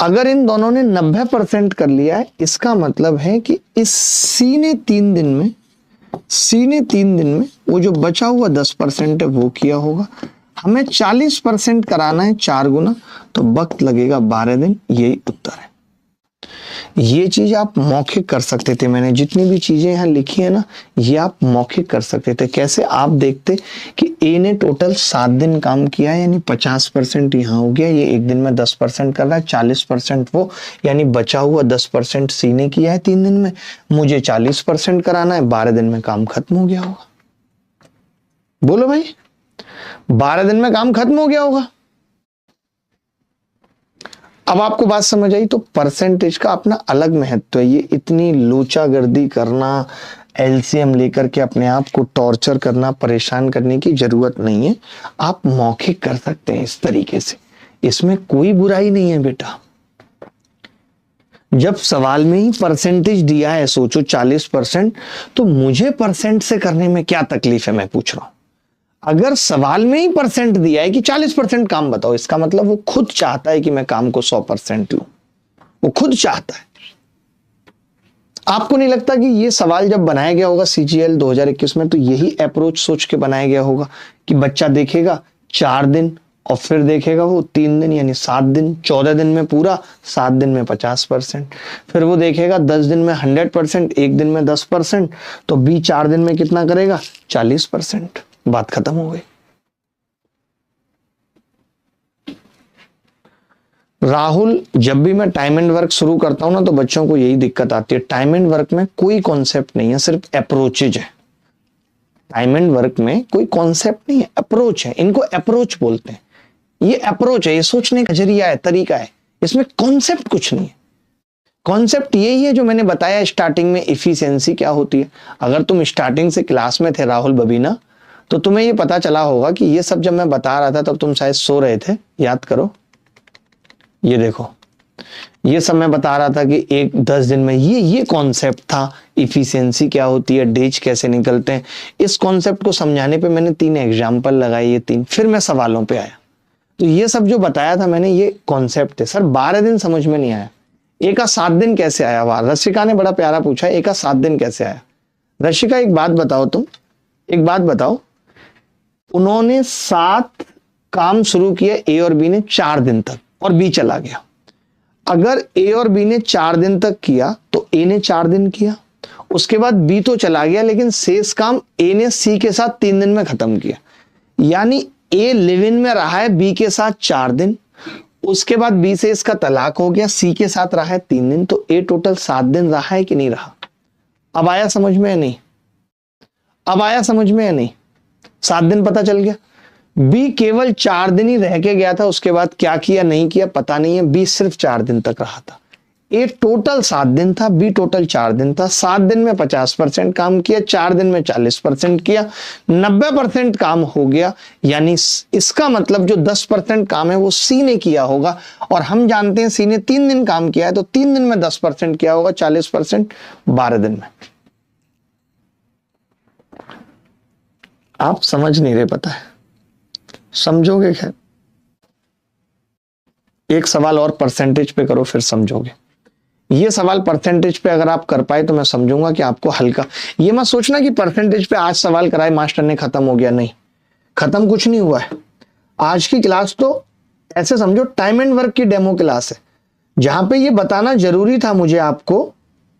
अगर इन दोनों ने 90% कर लिया है, इसका मतलब है कि इस सी ने 3 दिन में वो जो बचा हुआ 10% है वो किया होगा। हमें 40% कराना है 4 गुना, तो वक्त लगेगा 12 दिन। यही उत्तर है। ये चीज आप मौखिक कर सकते थे। मैंने जितनी भी चीजें यहाँ लिखी है ना, ये आप मौखिक कर सकते थे। कैसे? आप देखते कि ए ने टोटल 7 दिन काम किया है, यानी 50% यहाँ हो गया। ये 1 दिन में 10% कर रहा है, 40% वो, यानी बचा हुआ 10% सी ने किया है 3 दिन में। मुझे 40% कराना है, 12 दिन में काम खत्म हो गया होगा। बोलो भाई, 12 दिन में काम खत्म हो गया होगा। अब आपको बात समझ आई? तो परसेंटेज का अपना अलग महत्व है। ये इतनी लोचागर्दी करना, एलसीएम लेकर के अपने आप को टॉर्चर करना, परेशान करने की जरूरत नहीं है। आप मौखिक कर सकते हैं इस तरीके से, इसमें कोई बुराई नहीं है बेटा। जब सवाल में ही परसेंटेज दिया है, सोचो 40%, तो मुझे परसेंट से करने में क्या तकलीफ है, मैं पूछ रहा हूं। अगर सवाल में ही परसेंट दिया है कि 40% काम बताओ, इसका मतलब वो खुद चाहता है कि मैं काम को 100% लूं। वो खुद चाहता है। आपको नहीं लगता कि ये सवाल जब बनाया गया होगा CGL 2021 में, तो यही अप्रोच सोच के बनाया गया होगा कि बच्चा देखेगा 4 दिन और फिर देखेगा वो 3 दिन, यानी 7 दिन। 14 दिन में पूरा, 7 दिन में 50%। फिर वो देखेगा 10 दिन में 100%, 1 दिन में 10%, तो बी 4 दिन में कितना करेगा? 40%। बात खत्म हो गई। राहुल, जब भी मैं टाइम एंड वर्क शुरू करता हूं ना, तो बच्चों को यही दिक्कत आती है। टाइम एंड वर्क में कोई कॉन्सेप्ट नहीं है, सिर्फ अप्रोचेज है। टाइम एंड वर्क में कोई कॉन्सेप्ट नहीं है, अप्रोच है। इनको अप्रोच बोलते हैं। ये अप्रोच है, ये सोचने का जरिया है, तरीका है। इसमें कॉन्सेप्ट कुछ नहीं है। कॉन्सेप्ट यही है जो मैंने बताया स्टार्टिंग में, इफिशिएंसी क्या होती है। अगर तुम स्टार्टिंग से क्लास में थे राहुल बबीना, तो तुम्हें ये पता चला होगा कि ये सब जब मैं बता रहा था तब तुम शायद सो रहे थे। याद करो, ये देखो, ये सब मैं बता रहा था कि 10 दिन में ये कॉन्सेप्ट था, इफिशिएंसी क्या होती है, डेज कैसे निकलते हैं। इस कॉन्सेप्ट को समझाने पे मैंने 3 एग्जाम्पल लगाए, ये 3, फिर मैं सवालों पे आया। तो ये सब जो बताया था मैंने, ये कॉन्सेप्ट है। सर 12 दिन समझ में नहीं आया, एक 7 दिन कैसे आया? वाह, रशिका ने बड़ा प्यारा पूछा, एक 7 दिन कैसे आया? रशिका एक बात बताओ, तुम एक बात बताओ, उन्होंने 7 काम शुरू किए, ए और बी ने 4 दिन तक, और बी चला गया। अगर ए और बी ने 4 दिन तक किया तो ए ने 4 दिन किया, उसके बाद बी तो चला गया, लेकिन शेष काम ए ने सी के साथ 3 दिन में खत्म किया। यानी ए लिव इन में रहा है बी के साथ 4 दिन, उसके बाद बी से इसका तलाक हो गया, सी के साथ रहा है 3 दिन, तो ए टोटल 7 दिन रहा है कि नहीं रहा? अब आया समझ में या नहीं? अब आया समझ में या नहीं? 7 दिन पता चल गया। बी केवल 4 दिन ही रह के गया था, उसके बाद क्या किया नहीं किया पता नहीं है। बी सिर्फ 4 दिन तक रहा था। ए टोटल 7 दिन था, बी टोटल 4 दिन था। 7 दिन में 50% काम किया, 4 दिन में 40% किया, 90% काम हो गया। यानी इसका मतलब जो 10% काम है वो सी ने किया होगा, और हम जानते हैं सी ने 3 दिन काम किया है, तो 3 दिन में 10% किया होगा, 40% 12 दिन में। आप समझ नहीं रहे, पता है, समझोगे। खैर एक सवाल और परसेंटेज पे करो, फिर समझोगे। ये सवाल परसेंटेज पे अगर आप कर पाए तो मैं समझूंगा कि आपको हल्का। ये मत सोचना कि परसेंटेज पे आज सवाल कराए मास्टर ने, खत्म हो गया। नहीं, खत्म कुछ नहीं हुआ है। आज की क्लास तो ऐसे समझो टाइम एंड वर्क की डेमो क्लास है, जहां पे ये बताना जरूरी था मुझे आपको,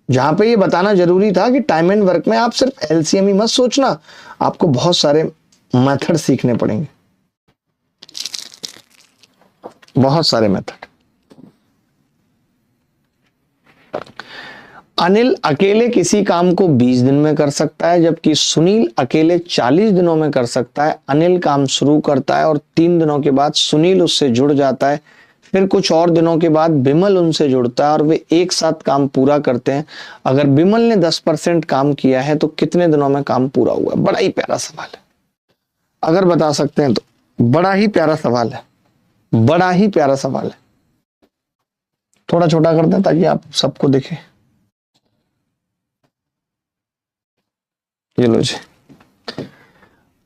जहां पे ये बताना जरूरी था कि टाइम एंड वर्क में आप सिर्फ एलसीएम ही मत सोचना, आपको बहुत सारे मेथड सीखने पड़ेंगे, बहुत सारे मेथड। अनिल अकेले किसी काम को 20 दिन में कर सकता है, जबकि सुनील अकेले 40 दिनों में कर सकता है। अनिल काम शुरू करता है और 3 दिनों के बाद सुनील उससे जुड़ जाता है, फिर कुछ और दिनों के बाद बिमल उनसे जुड़ता है और वे एक साथ काम पूरा करते हैं। अगर बिमल ने 10% काम किया है तो कितने दिनों में काम पूरा हुआ? बड़ा ही प्यारा सवाल है, अगर बता सकते हैं तो। बड़ा ही प्यारा सवाल है, बड़ा ही प्यारा सवाल है। थोड़ा छोटा कर दें ताकि आप सबको दिखे। ये लो जी,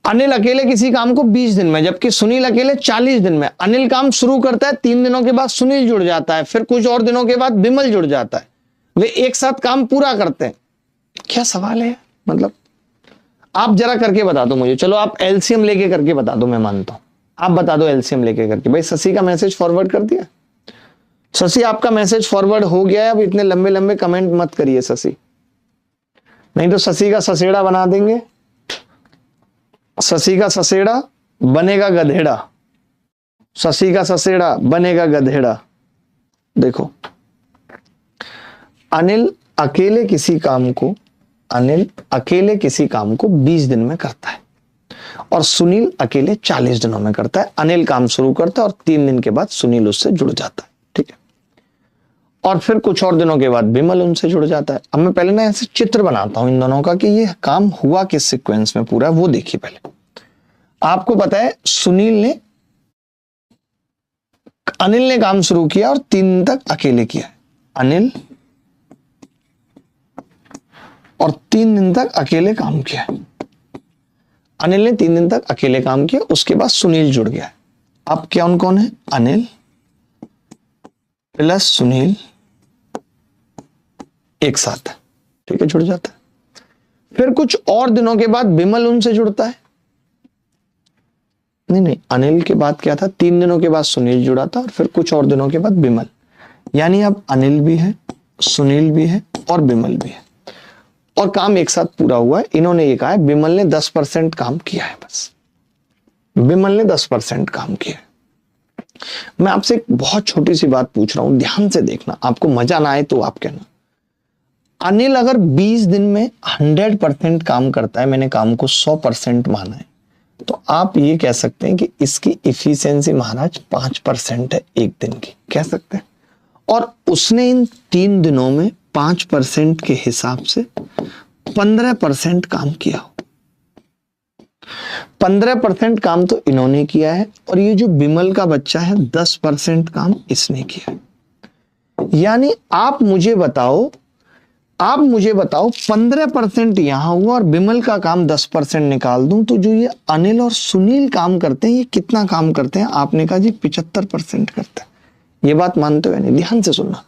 अनिल अकेले किसी काम को 20 दिन में, जबकि सुनील अकेले 40 दिन में। अनिल काम शुरू करता है, 3 दिनों के बाद सुनील जुड़ जाता है, फिर कुछ और दिनों के बाद बिमल जुड़ जाता है, वे एक साथ काम पूरा करते हैं। क्या सवाल है? मतलब आप जरा करके बता दो मुझे। चलो आप एलसीएम लेके करके बता दो, मैं मानता हूं। आप बता दो एलसीएम लेके करके। भाई शशि का मैसेज फॉरवर्ड कर दिया? शशि आपका मैसेज फॉरवर्ड हो गया है। अब इतने लंबे लंबे कमेंट मत करिए शशि, नहीं तो शशि का ससेड़ा बना देंगे। शशि का ससेड़ा बनेगा गधेड़ा, शशि का ससेड़ा बनेगा गधेड़ा। देखो, अनिल अकेले किसी काम को 20 दिन में करता है और सुनील अकेले 40 दिनों में करता है। अनिल काम शुरू करता है और 3 दिन के बाद सुनील उससे जुड़ जाता है, ठीक है, और फिर कुछ और दिनों के बाद बिमल उनसे जुड़ जाता है। अब मैं पहले ना ऐसे चित्र बनाता हूं इन दोनों का कि ये काम हुआ किस सीक्वेंस में पूरा, वो देखिए। पहले आपको पता है अनिल ने काम शुरू किया और 3 दिन तक अकेले किया। अनिल और 3 दिन तक अकेले काम किया। अनिल ने 3 दिन तक अकेले काम किया, उसके बाद सुनील जुड़ गया। अब कौन कौन है? अनिल प्लस सुनील एक साथ, ठीक है, जुड़ जाता है। फिर कुछ और दिनों के बाद बिमल उनसे जुड़ता है। नहीं, अनिल के बाद क्या था? 3 दिनों के बाद सुनील जुड़ा था और फिर कुछ और दिनों के बाद बिमल। यानी अब अनिल भी है, सुनील भी है और बिमल भी है, और काम एक साथ पूरा हुआ है। इन्होंने ये कहा है बिमल ने 10% काम किया है, बस बिमल ने 10% काम किया है। मैं आपसे एक बहुत छोटी सी बात पूछ रहा हूं, ध्यान से देखना, आपको मजा ना आए तो आप कहना। अनिल अगर 20 दिन में 100% काम करता है, मैंने काम को 100% माना है, तो आप ये कह सकते हैं कि इसकी इफिशियंसी महाराज 5% है एक दिन की, कह सकते हैं। और उसने इन 3 दिनों में 5% के हिसाब से 15% काम किया हो। 15% काम तो इन्होंने किया है और ये जो बिमल का बच्चा है 10% काम इसने किया है। यानी आप मुझे बताओ 15% यहां हुआ और बिमल का काम 10% निकाल दूं तो जो ये अनिल और सुनील काम करते हैं ये कितना काम करते हैं? आपने कहा जी 75% करते हैं। ये बात मानते हो या नहीं? ध्यान से सुनना।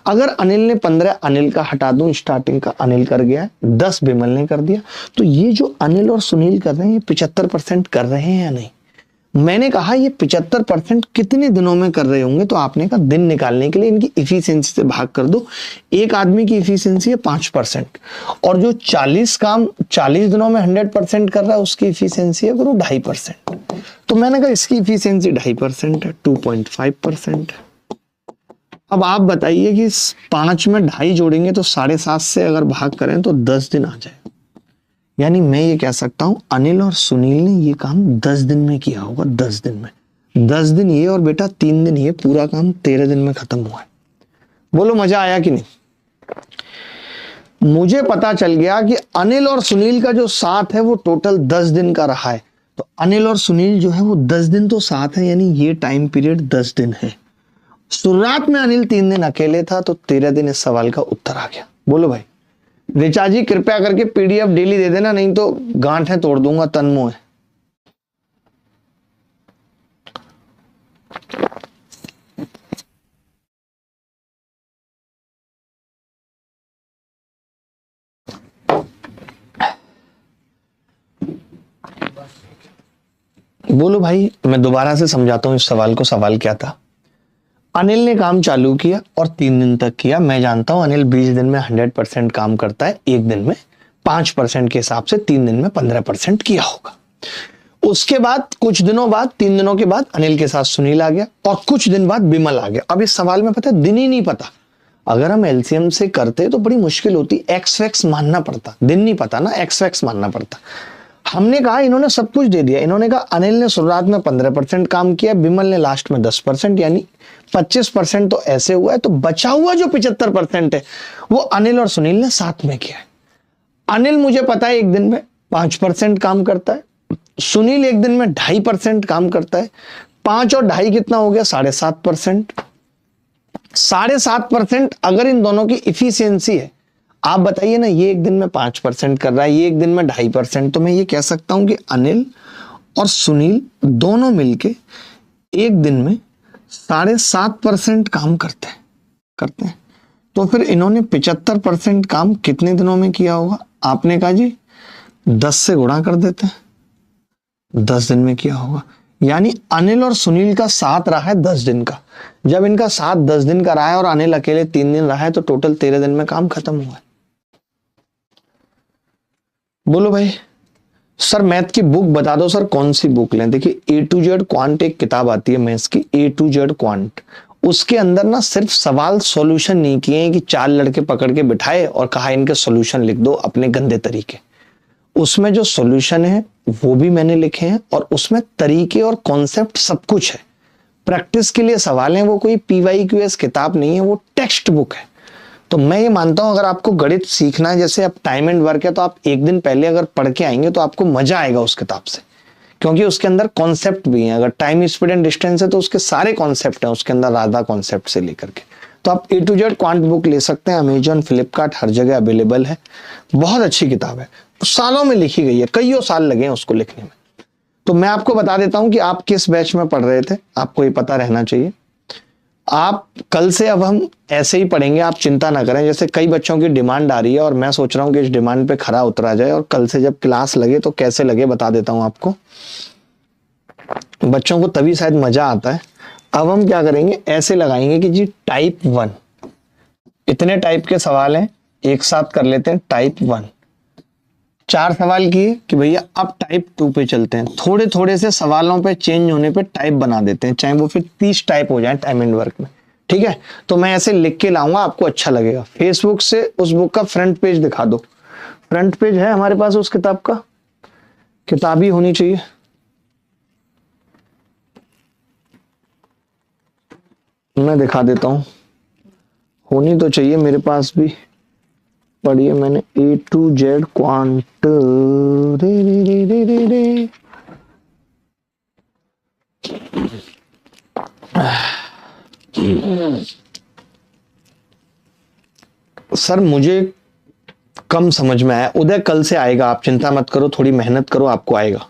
अगर अनिल ने 15 अनिल का हटा दूं, स्टार्टिंग का अनिल कर गया, 10 बिमल ने कर दिया, तो ये जो अनिल और सुनील कर रहे हैं ये 75% कर रहे हैं या नहीं? मैंने कहा ये 75% कितने दिनों में कर रहे होंगे? तो आपने कहा दिन निकालने के लिए इनकी इफिशियंसी से भाग कर दो। एक आदमी की इफिशियंसी है 5% और जो 40 काम 40 दिनों में 100% कर रहा है उसकी इफिशियंसी है करो 2.5%। तो मैंने कहा इसकी इफिशियंसी 2.5% है, 2.5% है। अब आप बताइए कि 5 में 2.5 जोड़ेंगे तो 7.5 से अगर भाग करें तो 10 दिन आ जाए। यानी मैं ये कह सकता हूं अनिल और सुनील ने ये काम 10 दिन में किया होगा। 10 दिन में 10 दिन ये और बेटा 3 दिन ये, पूरा काम 13 दिन में खत्म हुआ है। बोलो मजा आया कि नहीं? मुझे पता चल गया कि अनिल और सुनील का जो साथ है वो टोटल 10 दिन का रहा है। तो अनिल और सुनील जो है वो 10 दिन तो साथ है, यानी ये टाइम पीरियड 10 दिन है। शुरुआत में अनिल 3 दिन अकेले था तो 13 दिन इस सवाल का उत्तर आ गया। बोलो भाई। ऋचा जी कृपया करके पीडीएफ डेली दे देना, नहीं तो गांठें तोड़ दूंगा तन मुंह। बोलो भाई, मैं दोबारा से समझाता हूं इस सवाल को। सवाल क्या था? अनिल ने काम चालू किया और 3 दिन तक किया। मैं जानता हूं अनिल 20 दिन में 100% काम करता है, एक दिन में 5% के हिसाब से 3 दिन में 15% किया होगा। उसके बाद कुछ दिनों बाद, 3 दिनों के बाद अनिल के साथ सुनील आ गया और कुछ दिन बाद बिमल आ गया। अब इस सवाल में पता है दिन ही नहीं पता। अगर हम एलसीएम से करते तो बड़ी मुश्किल होती, एक्स वैक्स मानना पड़ता। दिन नहीं पता ना, एक्स वैक्स मानना पड़ता। हमने कहा इन्होंने सब कुछ दे दिया। इन्होंने कहा अनिल ने शुरुआत में 15% काम किया, बिमल ने लास्ट में 10%, यानी 25% तो ऐसे हुआ है। तो बचा हुआ जो 75% है वो अनिल और सुनील ने साथ में किया है। अनिल मुझे पता है एक दिन में 5% काम करता है, सुनील एक दिन में 2.5% काम करता है। 5 और 2.5 कितना हो गया? 7.5%। 7.5% अगर इन दोनों की इफिशियंसी है, आप बताइए ना, ये एक दिन में 5% कर रहा है, ये एक दिन में 2.5%, तो मैं ये कह सकता हूं कि अनिल और सुनील दोनों मिलके एक दिन में 7.5% काम करते हैं। तो फिर इन्होंने 75% काम कितने दिनों में किया होगा? आपने कहा जी 10 से गुणा कर देते हैं, 10 दिन में किया होगा। यानी अनिल और सुनील का साथ रहा है 10 दिन का। जब इनका साथ 10 दिन का रहा है और अनिल अकेले 3 दिन रहा है तो टोटल 13 दिन में काम खत्म हुआ है। बोलो भाई। सर मैथ की बुक बता दो सर, कौन सी बुक लें? देखिए A to Z क्वांट एक किताब आती है मैथ्स की, A to Z क्वांट। उसके अंदर ना सिर्फ सवाल सॉल्यूशन नहीं किए हैं कि 4 लड़के पकड़ के बिठाए और कहा इनके सॉल्यूशन लिख दो अपने गंदे तरीके। उसमें जो सॉल्यूशन है वो भी मैंने लिखे हैं और उसमें तरीके और कॉन्सेप्ट सब कुछ है। प्रैक्टिस के लिए सवाल हैं, वो कोई PYQS किताब नहीं है, वो टेक्स्ट बुक है। तो मैं ये मानता हूं अगर आपको गणित सीखना है, जैसे अब टाइम एंड वर्क है, तो आप एक दिन पहले अगर पढ़ के आएंगे तो आपको मजा आएगा उस किताब से, क्योंकि उसके अंदर कॉन्सेप्ट भी हैं। अगर टाइम स्पीड एंड डिस्टेंस है तो उसके सारे कॉन्सेप्ट हैं उसके अंदर, राधा कॉन्सेप्ट से लेकर के। तो आप A to Z quant book ले सकते हैं, अमेजॉन, फ्लिपकार्ट, हर जगह अवेलेबल है। बहुत अच्छी किताब है, सालों में लिखी गई है, कईयों साल लगे हैं उसको लिखने में। तो मैं आपको बता देता हूं कि आप किस बैच में पढ़ रहे थे, आपको ये पता रहना चाहिए। आप कल से अब हम ऐसे ही पढ़ेंगे, आप चिंता ना करें। जैसे कई बच्चों की डिमांड आ रही है और मैं सोच रहा हूं कि इस डिमांड पे खरा उतरा जाए, और कल से जब क्लास लगे तो कैसे लगे बता देता हूं आपको। बच्चों को तभी शायद मजा आता है। अब हम क्या करेंगे, ऐसे लगाएंगे कि जी टाइप 1, इतने टाइप के सवाल हैं, एक साथ कर लेते हैं। टाइप 1 4 सवाल किए कि भैया अब टाइप 2 पे चलते हैं। थोड़े थोड़े से सवालों पे चेंज होने पे टाइप बना देते हैं, चाहे वो फिर 30 टाइप हो जाए टाइम एंड वर्क में। ठीक है, तो मैं ऐसे लिख के लाऊंगा, आपको अच्छा लगेगा। फेसबुक से उस बुक का फ्रंट पेज दिखा दो। फ्रंट पेज है हमारे पास उस किताब का? किताब ही होनी चाहिए। मैं दिखा देता हूं। होनी तो चाहिए, मेरे पास भी पढ़ी है मैंने, A to Z क्वांट रे रे रे रे रे रे। सर मुझे कम समझ में आया। उदय कल से आएगा, आप चिंता मत करो, थोड़ी मेहनत करो, आपको आएगा।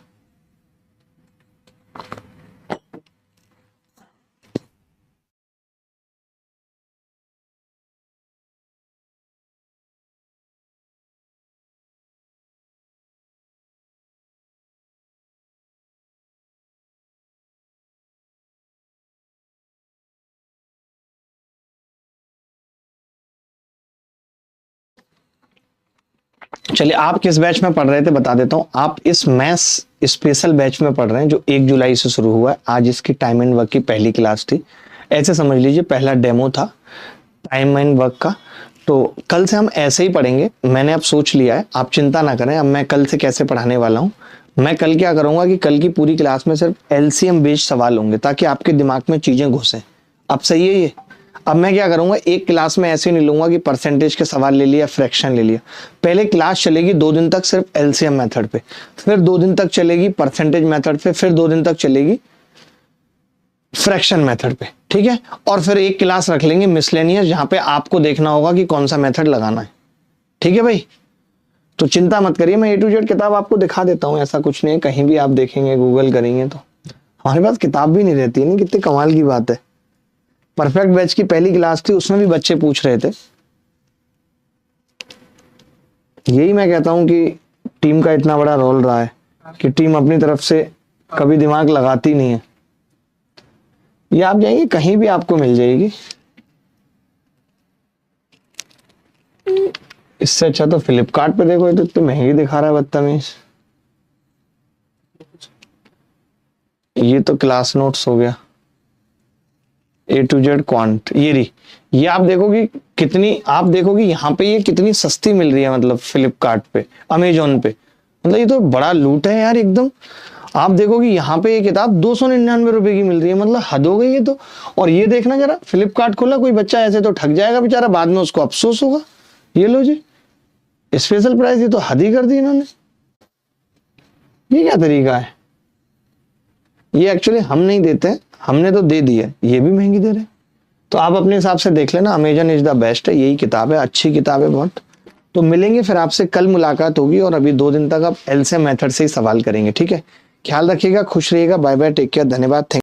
चलिए, आप किस बैच में पढ़ रहे थे बता देता हूं। आप इस मैथ्स स्पेशल बैच में पढ़ रहे हैं जो 1 जुलाई से शुरू हुआ है। आज इसकी टाइम एंड वर्क की पहली क्लास थी, ऐसे समझ लीजिए पहला डेमो था टाइम एंड वर्क का। तो कल से हम ऐसे ही पढ़ेंगे, मैंने अब सोच लिया है, आप चिंता ना करें। अब मैं कल से कैसे पढ़ाने वाला हूं, मैं कल क्या करूंगा कि कल की पूरी क्लास में सिर्फ एलसीएम बेस्ड सवाल होंगे ताकि आपके दिमाग में चीजें घुसें। अब सही है ये। अब मैं क्या करूंगा, एक क्लास में ऐसे नहीं लूंगा कि परसेंटेज के सवाल ले लिया, फ्रैक्शन ले लिया। पहले क्लास चलेगी 2 दिन तक सिर्फ एलसीएम मेथड पे, फिर 2 दिन तक चलेगी परसेंटेज मेथड पे, फिर 2 दिन तक चलेगी फ्रैक्शन मेथड पे, ठीक है। और फिर एक क्लास रख लेंगे मिसलेनियस, जहां पे आपको देखना होगा कि कौन सा मेथड लगाना है, ठीक है भाई। तो चिंता मत करिए, मैं A to Z किताब आपको दिखा देता हूं, ऐसा कुछ नहीं है। कहीं भी आप देखेंगे, गूगल करेंगे तो हमारे पास किताब भी नहीं रहती है। नहीं, कितनी कमाल की बात है। परफेक्ट बैच की पहली क्लास थी, उसमें भी बच्चे पूछ रहे थे। यही मैं कहता हूं कि टीम का इतना बड़ा रोल रहा है कि टीम अपनी तरफ से कभी दिमाग लगाती नहीं है। ये आप जाएंगे कहीं भी आपको मिल जाएगी। इससे अच्छा तो फ्लिपकार्ट पे देखो, ये तो इतनी महंगी दिखा रहा है, बदतमीज। ये तो क्लास नोट्स हो गया, A to Z क्वांट। ये आप देखोगे कितनी, आप देखोगे यहाँ पे ये कितनी सस्ती मिल रही है, मतलब फ्लिपकार्ट पे, अमेजोन पे। मतलब ये तो बड़ा लूट है यार एकदम। आप देखोगे यहाँ पे ये किताब 299 रुपए की मिल रही है, मतलब हद हो गई ये तो। और ये देखना जरा, फ्लिपकार्ट खोला, कोई बच्चा ऐसे तो ठग जाएगा बेचारा, बाद में उसको अफसोस होगा। ये लो जी, स्पेशल प्राइस, ये तो हद ही कर दी इन्होंने। ये क्या तरीका है? ये एक्चुअली हम नहीं देते, हमने तो दे दी है, ये भी महंगी दे रहे। तो आप अपने हिसाब से देख लेना, अमेजन इज द बेस्ट है, यही किताब है, अच्छी किताब है बहुत। तो मिलेंगे फिर आपसे कल, मुलाकात होगी। और अभी 2 दिन तक आप एलसीएम मेथड से ही सवाल करेंगे, ठीक है। ख्याल रखिएगा, खुश रहिएगा, बाय बाय, टेक केयर, धन्यवाद।